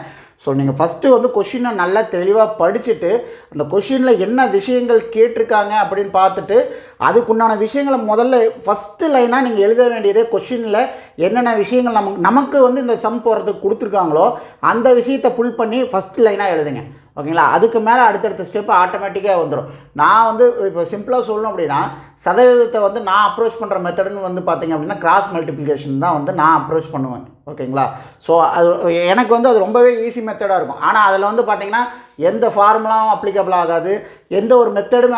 ஸோ நீங்கள் ஃபஸ்ட்டு வந்து கொஷினை நல்லா தெளிவாக படிச்சுட்டு அந்த கொஷினில் என்ன விஷயங்கள் கேட்டிருக்காங்க அப்படின்னு பார்த்துட்டு அதுக்குண்டான விஷயங்களை முதல்ல ஃபஸ்ட்டு லைனாக நீங்கள் எழுத வேண்டியதே கொஷினில் என்னென்ன விஷயங்கள் நமக்கு வந்து இந்த சம் போடுறதுக்கு கொடுத்துருக்காங்களோ அந்த விஷயத்தை புல் பண்ணி ஃபஸ்ட்டு லைனாக எழுதுங்க. ஓகேங்களா? அதுக்கு மேலே அடுத்தடுத்த ஸ்டெப்பு ஆட்டோமேட்டிக்காக வந்துடும். நான் வந்து இப்போ சிம்பிளாக சொல்லணும் அப்படின்னா சதவீதத்தை வந்து நான் அப்ரோச் பண்ணுற மெத்தடுன்னு வந்து பார்த்திங்க அப்படின்னா கிராஸ் மல்டிப்ளிகேஷன் தான் வந்து நான் அப்ரோச் பண்ணுவேன். ஓகேங்களா? ஸோ அது எனக்கு வந்து அது ரொம்பவே ஈஸி மெத்தடாக இருக்கும். ஆனால் அதில் வந்து பார்த்திங்கன்னா எந்த ஃபார்முலாவும் அப்ளிகபிள் ஆகாது, எந்த ஒரு மெத்தடுமே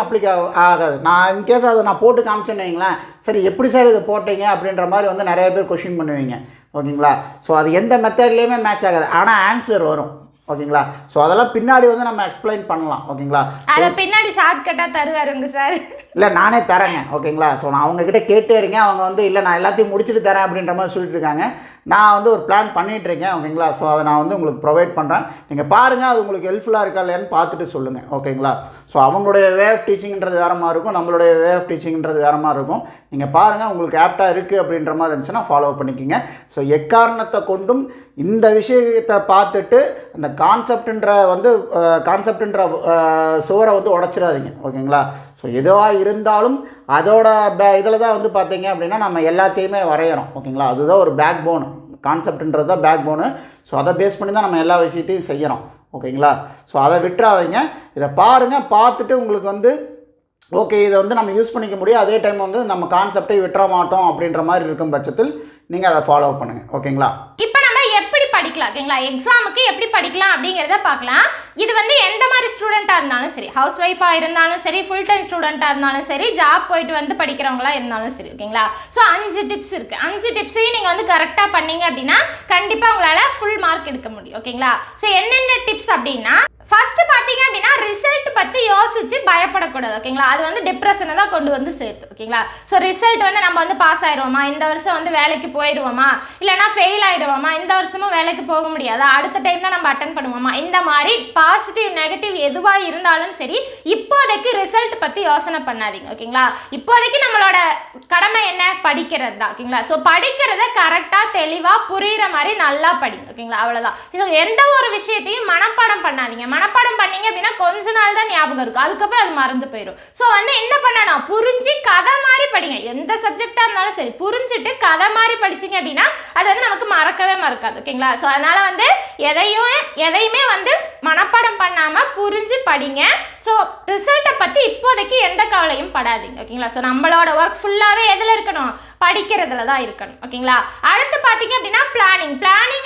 ஆகாது. நான் இன்கேஸ் அதை நான் போட்டு காமிச்சேன்னு வைங்களேன், சரி எப்படி சார் இதை போட்டீங்க அப்படின்ற மாதிரி வந்து நிறைய பேர் கொஷின் பண்ணுவீங்க. ஓகேங்களா? ஸோ அது எந்த மெத்தட்லேயுமே மேட்ச் ஆகாது, ஆனால் ஆன்சர் வரும். ஓகேங்களா? ஸோ அதெல்லாம் பின்னாடி வந்து நம்ம எக்ஸ்பிளைன் பண்ணலாம். ஓகேங்களா? அதை பின்னாடி ஷார்ட்கட்டாக தருவாருங்க சார். இல்லை நானே தரேங்க. ஓகேங்களா? ஸோ நான் அவங்கக்கிட்ட கேட்டே இருக்கேன். அவங்க வந்து இல்லை நான் எல்லாத்தையும் முடிச்சுட்டு தரேன் அப்படின்ற மாதிரி சொல்லிட்டு இருக்காங்க. நான் வந்து ஒரு பிளான் பண்ணிகிட்ருக்கேன். ஓகேங்களா? ஸோ அதை நான் வந்து உங்களுக்கு ப்ரொவைட் பண்ணுறேன். நீங்கள் பாருங்கள், அது உங்களுக்கு ஹெல்ப்ஃபுல்லாக இருக்கா இல்லையான்னு பார்த்துட்டு சொல்லுங்கள். ஓகேங்களா? ஸோ அவங்களுடைய வே ஆஃப் டீச்சிங்கிறது வேறு மாதிரி இருக்கும், நம்மளுடைய வே ஆஃப் டீச்சிங்கிறது வேறு மாதிரி இருக்கும். நீங்கள் பாருங்கள், உங்களுக்கு ஆப்டாக இருக்குது அப்படின்ற மாதிரி இருந்துச்சுன்னா ஃபாலோ பண்ணிக்கிங்க. ஸோ எக்காரணத்தை கொண்டும் இந்த விஷயத்தை பார்த்துட்டு அந்த கான்செப்டுன்ற சுவரை வந்து உடச்சிடாதீங்க. ஓகேங்களா? ஸோ எதுவாக இருந்தாலும் அதோட இதில் தான் வந்து பார்த்தீங்க அப்படின்னா நம்ம எல்லாத்தையுமே வரைகிறோம். ஓகேங்களா? அதுதான் ஒரு பேக் போனு, கான்செப்டுன்றது தான் பேக் போனு. ஸோ அதை பேஸ் பண்ணி தான் நம்ம எல்லா விஷயத்தையும் செய்கிறோம். ஓகேங்களா? ஸோ அதை விட்டுறாதீங்க. இதை பாருங்கள், பார்த்துட்டு உங்களுக்கு வந்து ஓகே இதை வந்து நம்ம யூஸ் பண்ணிக்க முடியும், அதே டைம் வந்து நம்ம கான்செப்டை விட்டுற மாட்டோம் அப்படின்ற மாதிரி இருக்கும் பட்சத்தில் நீங்கள் அதை ஃபாலோ பண்ணுங்கள். ஓகேங்களா? இப்போ நம்ம எப்படி படிக்கலாம், ஓகேங்களா, எக்ஸாமுக்கு எப்படி படிக்கலாம் அப்படிங்கிறத பார்க்கலாம். இது வந்து எந்த மாதிரி ஸ்டூடெண்ட்டாக இருந்தாலும் சரி, ஹவுஸ் ஒய்ஃபாக இருந்தாலும் சரி, ஃபுல் டைம் ஸ்டூடெண்ட்டாக இருந்தாலும் சரி, ஜாப் போயிட்டு வந்து படிக்கிறவங்களா இருந்தாலும் சரி. ஓகேங்களா? ஸோ 5 டிப்ஸ் இருக்குது. 5 டிப்ஸையும் நீங்கள் வந்து கரெக்டாக பண்ணீங்க அப்படின்னா கண்டிப்பாக உங்களால் ஃபுல் மார்க் எடுக்க முடியும். ஓகேங்களா? ஸோ என்னென்ன டிப்ஸ் அப்படின்னா, ஃபர்ஸ்ட் பார்த்தீங்க அப்படின்னா ரிசல்ட் பற்றி யோசிச்சு பயப்படக்கூடாது. ஓகேங்களா? அது வந்து டிப்ரெஷனை தான் கொண்டு வந்து சேர்த்து. ஓகேங்களா? ஸோ ரிசல்ட் வந்து நம்ம வந்து பாஸ் ஆயிடுவோமா, இந்த வருஷம் வந்து வேலைக்கு போயிடுவோமா, இல்லைனா ஃபெயில் ஆகிடுவோமா, இந்த வருஷமும் வேலைக்கு போக முடியாதா, அடுத்த டைம் தான் நம்ம அட்டன் பண்ணுவோமா, இந்த மாதிரி பாசிட்டிவ் நெகட்டிவ் எதுவாக இருந்தாலும் சரி இப்போதைக்கு ரிசல்ட் பற்றி யோசனை பண்ணாதீங்க. ஓகேங்களா? இப்போதைக்கு நம்மளோட கடமை என்ன, படிக்கிறது தான். ஓகேங்களா? ஸோ படிக்கிறத கரெக்டாக தெளிவாக புரிகிற மாதிரி நல்லா படிங்க. ஓகேங்களா? அவ்வளோதான். ஸோ எந்த ஒரு விஷயத்தையும் மனப்பாடம் பண்ணாதீங்க. மனப்பாடம் பண்ணீங்க அப்படின்னா கொஞ்ச நாள் தான் ஞாபகம் இருக்கும், அதுக்கப்புறம் அது மறந்து போயிடும். ஸோ வந்து என்ன பண்ணணும், புரிஞ்சு கதை மாதிரி படிங்க. எந்த சப்ஜெக்டாக இருந்தாலும் சரி புரிஞ்சுட்டு கதை மாதிரி படிச்சிங்க அப்படின்னா அது வந்து நமக்கு மறக்கவே மறக்காது. ஓகேங்களா? ஸோ அதனால் வந்து எதையுமே வந்து மனப்பாடம் பண்ணாமல் புரிஞ்சு படிங்க. ஸோ ரிசல்ட்டை பற்றி இப்போதைக்கு எந்த கவலையும் படாதீங்க. ஓகேங்களா? ஸோ நம்மளோட ஒர்க் ஃபுல்லாகவே எதில் இருக்கணும், படிக்கிறதுல தான் இருக்கணும். ஓகேங்களா? அடுத்து பார்த்தீங்க அப்படின்னா பிளானிங்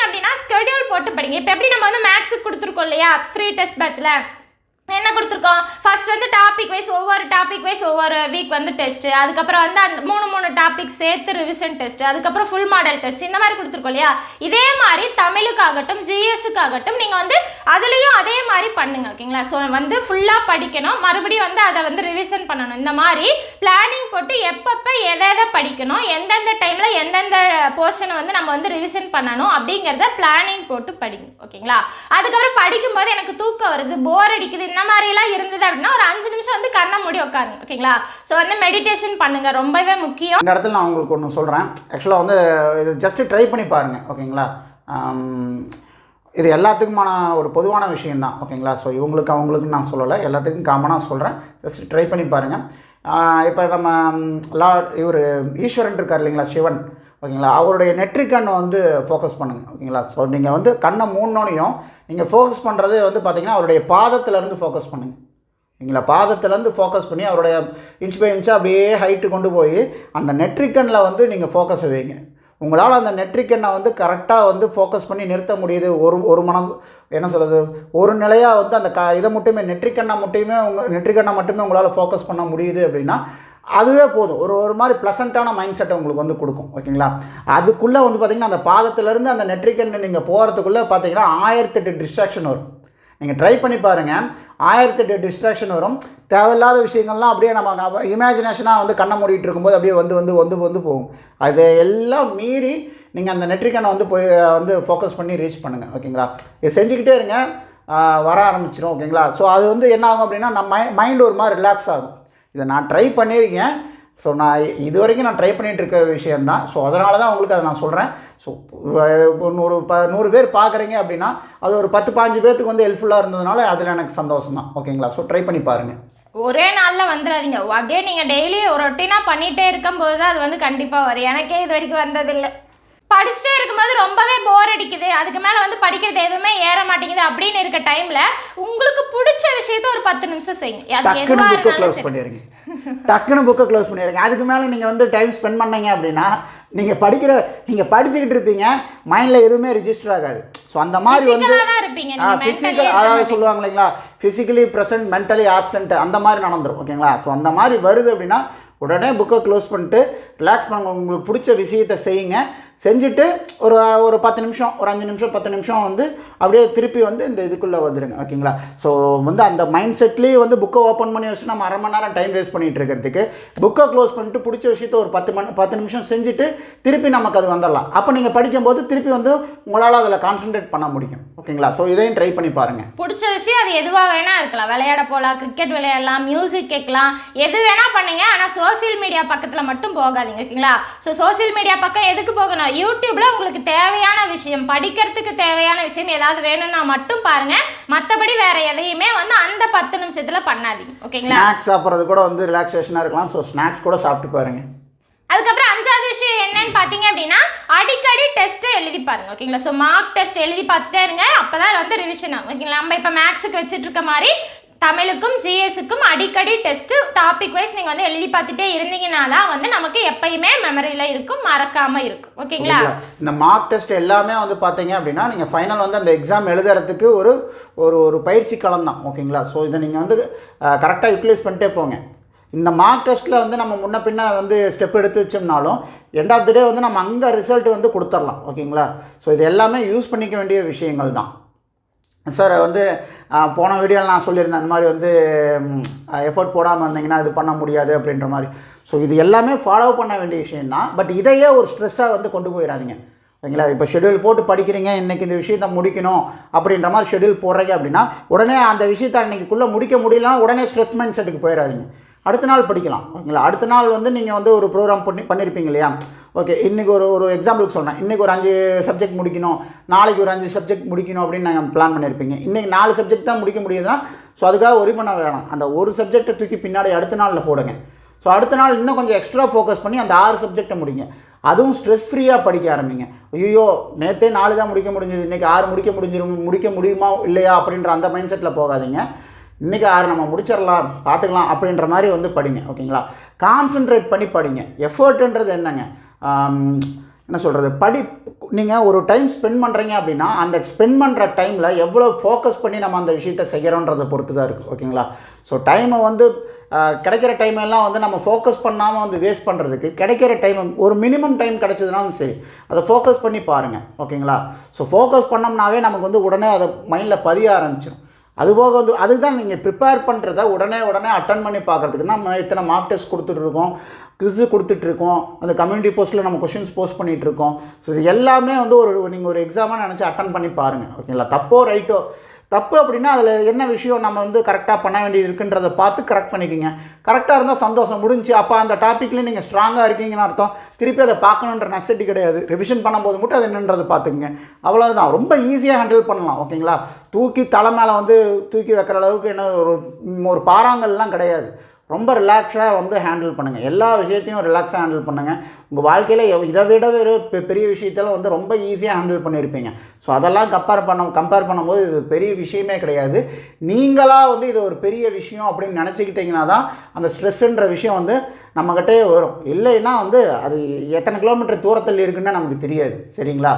அப்படின்னா ஸ்கெடியூல் போட்டு படிங்க. இப்போ எப்படி நம்ம வந்து மேக்ஸுக்கு கொடுத்துருக்கோம் இல்லையா, ஃப்ரீ டெஸ்ட் பேட்சில் என்ன கொடுத்துருக்கோம், ஃபர்ஸ்ட் வந்து டாபிக் வைஸ் ஒவ்வொரு வீக் வந்து டெஸ்ட், அதுக்கப்புறம் வந்து அந்த 3 டாபிக் சேர்த்து ரிவிஷன் டெஸ்ட், அதுக்கப்புறம் ஃபுல் மாடல் டெஸ்ட், இந்த மாதிரி கொடுத்துருக்கோம் இல்லையா. இதே மாதிரி தமிழுக்காகட்டும் ஜிஎஸ்ஸுக்காகட்டும் நீங்கள் வந்து அதுலேயும் அதே மாதிரி பண்ணுங்க. ஓகேங்களா? ஸோ வந்து ஃபுல்லாக படிக்கணும், மறுபடியும் வந்து அதை வந்து ரிவிஷன் பண்ணணும். இந்த மாதிரி பிளானிங் போட்டு எப்பப்போ எதை படிக்கணும், எந்தெந்த டைமில் எந்தெந்த போர்ஷனை வந்து நம்ம வந்து ரிவிஷன் பண்ணணும் அப்படிங்கிறத பிளானிங் போட்டு படிங்க. ஓகேங்களா? அதுக்கப்புறம் படிக்கும்போது எனக்கு தூக்கம் வருது, போர் அடிக்குது, இந்த மாதிரிலாம் இருந்தது அப்படின்னா ஒரு 5 நிமிஷம் வந்து கண்ணை மூடி உட்காருங்க. ஓகேங்களா? ஸோ வந்து மெடிடேஷன் பண்ணுங்க, ரொம்பவே முக்கியம். இந்த இடத்துல நான் உங்களுக்கு ஒன்று சொல்கிறேன். ஆக்சுவலாக வந்து இது ஜஸ்ட்டு ட்ரை பண்ணி பாருங்கள். ஓகேங்களா? இது எல்லாத்துக்குமான ஒரு பொதுவான விஷயந்தான். ஓகேங்களா? ஸோ இவங்களுக்கு அவங்களுக்கு நான் சொல்லலை, எல்லாத்துக்கும் காமனாக சொல்கிறேன். ஜஸ்ட் ட்ரை பண்ணி பாருங்கள். இப்போ நம்ம இவர் ஈஸ்வரன் இருக்கார் இல்லைங்களா, சிவன். ஓகேங்களா? அவருடைய நெற்றிக்கண்ணை வந்து ஃபோக்கஸ் பண்ணுங்கள். ஓகேங்களா? ஸோ நீங்கள் வந்து கண்ணை மூணுனோனையும் நீங்கள் ஃபோக்கஸ் பண்ணுறது வந்து பார்த்திங்கன்னா அவருடைய பாதத்திலேருந்து ஃபோக்கஸ் பண்ணுங்கள். ஓகேங்களா? பாதத்திலேருந்து ஃபோக்கஸ் பண்ணி அவருடைய இன்ச் பை இன்ச்சாக அப்படியே ஹைட்டு கொண்டு போய் அந்த நெற்றிக்கண்ணில் வந்து நீங்கள் ஃபோக்கஸ் வைங்க. உங்களால் அந்த நெற்றிக்கண்ணை வந்து கரெக்டாக வந்து ஃபோக்கஸ் பண்ணி நிறுத்த முடியுது. ஒரு மனசு என்ன சொல்கிறது, ஒரு நிலையாக வந்து அந்த இதை மட்டுமே நெற்றிக்கண்ணை மட்டுமே உங்களால் ஃபோக்கஸ் பண்ண முடியுது அப்படின்னா அதுவே போதும். ஒரு மாதிரி ப்ளசண்ட்டான மைண்ட் செட்டை உங்களுக்கு வந்து கொடுக்கும். ஓகேங்களா? அதுக்குள்ளே வந்து பார்த்திங்கன்னா அந்த பாதத்திலேருந்து அந்த நெற்றிக்கண்ணை நீங்கள் போகிறதுக்குள்ளே பார்த்தீங்கன்னா 1008 டிஸ்ட்ராக்ஷன் வரும். நீங்கள் ட்ரை பண்ணி பாருங்கள், 1008 டிஸ்ட்ராக்ஷன் வரும். தேவையில்லாத விஷயங்கள்லாம் அப்படியே நம்ம இமேஜினேஷனாக வந்து கண்ணை மூடிட்டு இருக்கும்போது அப்படியே வந்து போகும். அதை எல்லாம் மீறி நீங்கள் அந்த நெற்றிக்கண்ணை வந்து ஃபோக்கஸ் பண்ணி ரீச் பண்ணுங்கள். ஓகேங்களா? இதை செஞ்சுக்கிட்டே இருங்க, வர ஆரம்பிச்சிடும். ஓகேங்களா? ஸோ அது வந்து என்ன ஆகும் அப்படின்னா நம்ம மைண்டு ஒரு மாதிரி ரிலாக்ஸ் ஆகும். இதை நான் ட்ரை பண்ணியிருக்கேன். ஸோ நான் இது வரைக்கும் நான் ட்ரை பண்ணிகிட்டு இருக்க விஷயந்தான். ஸோ அதனால தான் உங்களுக்கு அதை நான் சொல்கிறேன். ஸோ 100 பேர் பார்க்குறீங்க அப்படின்னா அது ஒரு 10-15 பேர்த்துக்கு வந்து ஹெல்ப்ஃபுல்லாக இருந்ததுனால அதில் எனக்கு சந்தோஷம் தான். ஓகேங்களா? ஸோ ட்ரை பண்ணி பாருங்கள். ஒரே நாளில் வந்துடாதீங்க. அப்படியே நீங்கள் டெய்லி ஒரு ரொட்டீனாக பண்ணிகிட்டே இருக்கும்போது தான் அது வந்து கண்டிப்பாக வரும். எனக்கே இது வரைக்கும் வந்ததில்லை. படிச்சுட்டே இருக்கும்போது ரொம்பவே போர் அடிக்குது, அதுக்கு மேலே வந்து படிக்கிறது எதுவுமே ஏற மாட்டேங்குது அப்படின்னு இருக்க டைமில் உங்களுக்கு பிடிச்ச விஷயத்த ஒரு 10 நிமிஷம் செய்யுங்க. டக்குன்னு புக்கை க்ளோஸ் பண்ணிடுங்க. அதுக்கு மேலே நீங்கள் வந்து டைம் ஸ்பெண்ட் பண்ணீங்க அப்படின்னா நீங்கள் படிச்சுக்கிட்டு இருப்பீங்க, மைண்டில் எதுவுமே ரிஜிஸ்டர் ஆகாது. ஸோ அந்த மாதிரி வந்து ஃபிசிக்கல், அதாவது சொல்லுவாங்க இல்லைங்களா, ஃபிசிக்கலி ப்ரெசன்ட் மென்டலி ஆப்சென்ட், அந்த மாதிரி நடந்துடும். ஓகேங்களா? ஸோ அந்த மாதிரி வருது அப்படின்னா உடனே புக்கை க்ளோஸ் பண்ணிட்டு ரிலாக்ஸ் பண்ணுங்க. உங்களுக்கு பிடிச்ச விஷயத்தை செய்யுங்க. செஞ்சுட்டு ஒரு 10 நிமிஷம், ஒரு 5 நிமிஷம் 10 நிமிஷம் வந்து அப்படியே திருப்பி வந்து இந்த இதுக்குள்ளே வந்துடுங்க. ஓகேங்களா? ஸோ வந்து அந்த மைண்ட் செட்லேயே வந்து புக்கை ஓப்பன் பண்ணி வச்சு நம்ம 1/2 மணி நேரம் டைம் வேஸ்ட் பண்ணிகிட்டு இருக்கிறதுக்கு புக்கை க்ளோஸ் பண்ணிட்டு பிடிச்ச விஷயத்த ஒரு 10 நிமிஷம் செஞ்சுட்டு திருப்பி நமக்கு அது வந்துடலாம். அப்போ நீங்கள் படிக்கும்போது திருப்பி வந்து உங்களால் அதில் கான்சன்ட்ரேட் பண்ண முடியும். ஓகேங்களா? ஸோ இதையும் ட்ரை பண்ணி பாருங்கள். பிடிச்ச விஷயம் அது எதுவாக வேணால் இருக்கலாம். விளையாட போகலாம், கிரிக்கெட் விளையாடலாம், மியூசிக் கேட்கலாம், எது வேணால் பண்ணுங்கள். ஆனால் சோசியல் மீடியா பக்கத்தில் மட்டும் போகாதீங்க. ஓகேங்களா? ஸோ சோசியல் மீடியா பக்கம் எதுக்கு போகணும்? யூடியூப்ல உங்களுக்கு தேவையான விஷயம், படிக்கிறதுக்கு தேவையான விஷயம் ஏதாவது வேணும்னா மட்டும் பாருங்க. மற்றபடி வேற எதையுமே வந்து அந்த 10 நிமிஷத்துல பண்ணாதீங்க. ஓகேங்களா? ஸ்நாக்ஸ் சாப்பிட்றது கூட வந்து ரிலாக்ஸேஷனாக இருக்கலாம். ஸோ ஸ்நாக்ஸ் கூட சாப்பிட்டு பாருங்க. அதுக்கப்புறம் 5வது விஷயம் என்னன்னு பார்த்தீங்க அப்படின்னா, அடிக்கடி டெஸ்ட்டை எழுதி பாருங்க. ஓகேங்களா? ஸோ மார்க் டெஸ்ட் எழுதி பார்த்துட்டே இருங்க. அப்போதான் வந்து ரிவிஷன் ஆகும். ஓகேங்களா? நம்ம இப்போ மேக்ஸுக்கு வச்சுட்டு இருக்க மாதிரி தமிழுக்கும் ஜிஎஸ்ஸுக்கும் அடிக்கடி டெஸ்ட்டு டாபிக் வைஸ் நீங்கள் வந்து எழுதி பார்த்துட்டே இருந்தீங்கன்னா தான் வந்து நமக்கு எப்பயுமே மெமரியில் இருக்கும், மறக்காமல் இருக்கும். ஓகேங்களா? இந்த மார்க் டெஸ்ட் எல்லாமே வந்து பார்த்தீங்க அப்படின்னா நீங்கள் ஃபைனல் வந்து அந்த எக்ஸாம் எழுதுறதுக்கு ஒரு பயிற்சி களம் தான். ஓகேங்களா? ஸோ இதை நீங்கள் வந்து கரெக்டாக யூட்டிலைஸ் பண்ணிட்டே போங்க. இந்த மார்க் டெஸ்ட்டில் வந்து நம்ம முன்ன பின்ன வந்து ஸ்டெப் எடுத்து வச்சோம்னாலும் எண்ட் ஆஃப் தி டே வந்து நம்ம அங்கே ரிசல்ட் வந்து கொடுத்துடலாம். ஓகேங்களா? ஸோ இது எல்லாமே யூஸ் பண்ணிக்க வேண்டிய விஷயங்கள் தான். சார் வந்து போன வீடியோவில் நான் சொல்லியிருந்தேன், அந்த மாதிரி வந்து எஃபர்ட் போடாமல் இருந்தீங்கன்னா இது பண்ண முடியாது அப்படின்ற மாதிரி. ஸோ இது எல்லாமே ஃபாலோ பண்ண வேண்டிய விஷயந்தான். பட் இதையே ஒரு ஸ்ட்ரெஸ்ஸாக வந்து கொண்டு போயிடாதீங்க. ஓகேங்களா? இப்போ ஷெட்யூல் போட்டு படிக்கிறீங்க, இன்றைக்கி இந்த விஷயத்தை முடிக்கணும் அப்படின்ற மாதிரி ஷெட்யூல் போடுறீங்க அப்படின்னா உடனே அந்த விஷயத்தை அன்றைக்குள்ளே முடிக்க முடியலன்னா உடனே ஸ்ட்ரெஸ் மைண்ட் செட்டுக்கு போயிடாதீங்க. அடுத்த நாள் படிக்கலாம். ஓகேங்களா? அடுத்த நாள் வந்து நீங்கள் வந்து ஒரு ப்ரோக்ராம் பண்ணியிருப்பீங்க இல்லையா? ஓகே, இன்றைக்கி ஒரு எக்ஸாம்பிளுக்கு சொல்கிறேன். இன்றைக்கி ஒரு 5 சப்ஜெக்ட் முடிக்கணும், நாளைக்கு ஒரு 5 சப்ஜெக்ட் முடிக்கணும் அப்படின்னு நாங்கள் பிளான் பண்ணியிருப்பீங்க. இன்றைக்கி 4 சப்ஜெக்ட் தான் முடிக்க முடியுதுன்னா ஸோ அதுக்காக ஒரி பண்ண வேணாம். அந்த ஒரு சப்ஜெக்டை தூக்கி பின்னாடி அடுத்த நாளில் போடுங்க. ஸோ அடுத்த நாள் இன்னும் கொஞ்சம் எக்ஸ்ட்ரா ஃபோக்கஸ் பண்ணி அந்த 6 சப்ஜெக்டை முடிங்க. அதுவும் ஸ்ட்ரெஸ் ஃப்ரீயாக படிக்க ஆரம்பிங்க. ஐயோ நேற்றே 4 தான் முடிக்க முடிஞ்சது, இன்றைக்கி 6 முடிக்க முடியுமா இல்லையா அப்படின்ற அந்த மைண்ட் செட்டில் போகாதீங்க. இன்றைக்கி 6 நம்ம முடிச்சிடலாம், பார்த்துக்கலாம் அப்படின்ற மாதிரி வந்து படிங்க. ஓகேங்களா? கான்சன்ட்ரேட் பண்ணி படிங்க. எஃபர்ட்டுன்றது என்னங்க, என்ன சொல்கிறது, நீங்கள் ஒரு டைம் ஸ்பெண்ட் பண்ணுறீங்க அப்படின்னா அந்த ஸ்பெண்ட் பண்ணுற டைமில் எவ்வளோ ஃபோக்கஸ் பண்ணி நம்ம அந்த விஷயத்தை செய்கிறோன்றதை பொறுத்து தான் இருக்குது. ஓகேங்களா? ஸோ டைமை வந்து கிடைக்கிற டைமெல்லாம் வந்து நம்ம ஃபோக்கஸ் பண்ணாமல் வந்து வேஸ்ட் பண்ணுறதுக்கு கிடைக்கிற டைம் ஒரு மினிமம் டைம் கிடைச்சதுனாலும் சரி அதை ஃபோக்கஸ் பண்ணி பாருங்கள். ஓகேங்களா? ஸோ ஃபோக்கஸ் பண்ணோம்னாவே நமக்கு வந்து உடனே அதை மைண்டில் பதிய ஆரம்பிச்சிடும். அதுபோக வந்து அதுக்கு தான் நீங்கள் ப்ரிப்பேர் பண்ணுறத உடனே அட்டன் பண்ணி பார்க்குறதுக்கு நம்ம இத்தனை மார்க் டெஸ்ட் கொடுத்துட்ருக்கோம், குவிஸு கொடுத்துட்ருக்கோம், அந்த கம்யூனிட்டி போஸ்ட்டில் நம்ம கொஷின்ஸ் போஸ்ட் பண்ணிகிட்ருக்கோம். ஸோ இது எல்லாமே வந்து நீங்கள் ஒரு எக்ஸாமாக நினச்சி அட்டன் பண்ணி பாருங்கள். ஓகேங்களா? தப்போ ரைட்டோ, தப்பு அப்படின்னா அதில் என்ன விஷயம் நம்ம வந்து கரெக்டாக பண்ண வேண்டியது இருக்குன்றதை பார்த்து கரெக்ட் பண்ணிக்கோங்க. கரெக்டாக இருந்தால் சந்தோஷம், முடிஞ்சு. அப்போ அந்த டாப்பிக்லேயும் நீங்கள் ஸ்ட்ராங்காக இருக்கீங்கன்னு அர்த்தம். திருப்பி அதை பார்க்கணுன்ற நெசசிட்டி கிடையாது. ரிவிஷன் பண்ணும்போது மட்டும் அது என்னன்றதை பார்த்துக்குங்க. அவ்வளோதான், ரொம்ப ஈஸியாக ஹேண்டில் பண்ணலாம். ஓகேங்களா? தூக்கி தலை மேலே வந்து தூக்கி வைக்கிற அளவுக்கு என்ன ஒரு பாறாங்கல்லாம் கிடையாது. ரொம்ப ரிலாக்ஸாக வந்து ஹேண்டில் பண்ணுங்கள். எல்லா விஷயத்தையும் ரிலாக்ஸாக ஹேண்டில் பண்ணுங்கள். உங்கள் வாழ்க்கையில் இதை விட ஒரு பெரிய விஷயத்தெல்லாம் வந்து ரொம்ப ஈஸியாக ஹேண்டில் பண்ணியிருப்பீங்க. ஸோ அதெல்லாம் கம்பேர் பண்ணும்போது இது பெரிய விஷயமே கிடையாது. நீங்களாக வந்து இது ஒரு பெரிய விஷயம் அப்படின்னு நினச்சிக்கிட்டிங்கன்னா தான் அந்த ஸ்ட்ரெஸ்ஸுன்ற விஷயம் வந்து நம்மக்கிட்டே வரும். இல்லைன்னா வந்து அது எத்தனை கிலோமீட்டர் தூரத்தில் இருக்குன்னு நமக்கு தெரியாது. சரிங்களா?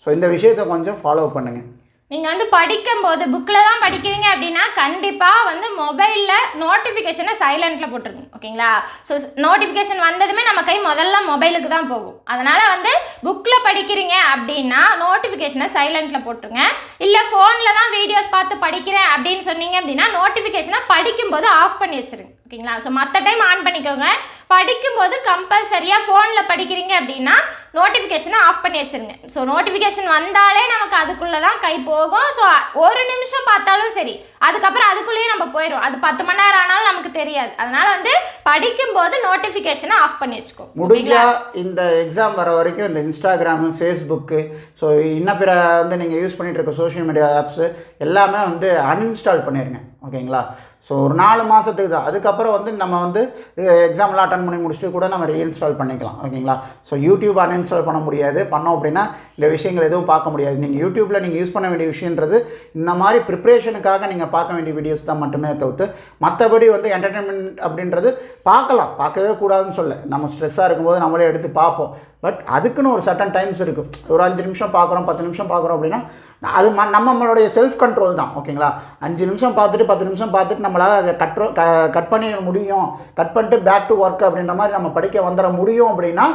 ஸோ இந்த விஷயத்தை கொஞ்சம் ஃபாலோ பண்ணுங்கள். நீங்கள் வந்து படிக்கும்போது புக்கில் தான் படிக்கிறீங்க அப்படின்னா கண்டிப்பாக வந்து மொபைலில் நோட்டிஃபிகேஷனை சைலண்ட்டில் போட்டுருங்க. ஓகேங்களா? ஸோ நோட்டிஃபிகேஷன் வந்ததுமே நம்ம கை முதல்ல மொபைலுக்கு தான் போகும். அதனால் வந்து புக்கில் படிக்கிறீங்க அப்படின்னா நோட்டிஃபிகேஷனை சைலண்ட்டில் போட்டுருங்க. இல்லை ஃபோனில் தான் வீடியோஸ் பார்த்து படிக்கிறேன் அப்படின்னு சொன்னீங்க அப்படின்னா நோட்டிஃபிகேஷனை படிக்கும்போது ஆஃப் பண்ணி வச்சுருங்க. ஓகேங்களா? ஸோ மற்ற டைம் ஆன் பண்ணிக்கோங்க. படிக்கும்போது கம்பல்சரியாக ஃபோனில் படிக்கிறீங்க அப்படின்னா நோட்டிஃபிகேஷனை ஆஃப் பண்ணி வச்சுருங்க. ஸோ நோட்டிஃபிகேஷன் வந்தாலே நமக்கு அதுக்குள்ளே தான் கை போகும். ஸோ ஒரு நிமிஷம் பார்த்தாலும் சரி, அதுக்கப்புறம் அதுக்குள்ளேயே நம்ம போயிடும். அது 10 மணி நேரம் ஆனாலும் நமக்கு தெரியாது. அதனால் வந்து படிக்கும்போது நோட்டிஃபிகேஷனை ஆஃப் பண்ணி வச்சுக்கோ. முடிஞ்சா இந்த எக்ஸாம் வர வரைக்கும் இந்த இன்ஸ்டாகிராமு, ஃபேஸ்புக்கு, ஸோ இன்னும் பிற வந்து நீங்கள் யூஸ் பண்ணிகிட்டு இருக்க சோஷியல் மீடியா ஆப்ஸு எல்லாமே வந்து அன்இன்ஸ்டால் பண்ணிடுங்க. ஓகேங்களா? ஸோ ஒரு 4 மாதத்துக்கு தான். அதுக்கப்புறம் வந்து நம்ம வந்து எக்ஸாம்லாம் அட்டன் பண்ணி முடிச்சுட்டு கூட நம்ம ரீஇன்ஸ்டால் பண்ணிக்கலாம். ஓகேங்களா? ஸோ யூடியூப் அன்இன்ஸ்டால் பண்ண முடியாது. பண்ணோம் அப்படின்னா இந்த விஷயங்கள் எதுவும் பார்க்க முடியாது. நீங்கள் யூடியூப்பில் நீங்கள் யூஸ் பண்ண வேண்டிய விஷயன்றது இந்த மாதிரி ப்ரிப்ரேஷனுக்காக நீங்கள் பார்க்க வேண்டிய வீடியோஸ் தான் மட்டுமே தவிர்த்து, மற்றபடி வந்து என்டர்டெயின்மெண்ட் அப்படின்றது பார்க்கலாம், பார்க்கவே கூடாதுன்னு சொல்ல. நம்ம ஸ்ட்ரெஸ்ஸாக இருக்கும்போது நம்மளே எடுத்து பார்ப்போம். பட் அதுக்குன்னு ஒரு சர்டன் டைம்ஸ் இருக்குது. ஒரு 5 நிமிஷம் பார்க்குறோம், 10 நிமிஷம் பார்க்குறோம் அப்படின்னா அது நம்மளுடைய செல்ஃப் கண்ட்ரோல் தான். ஓகேங்களா? 5 நிமிஷம் பார்த்துட்டு 10 நிமிஷம் பார்த்துட்டு நம்மளால் அதை கட் பண்ணிட முடியும், கட் பண்ணிட்டு பேக் டு ஒர்க் அப்படின்ற மாதிரி நம்ம படிக்க வந்துட முடியும் அப்படின்னா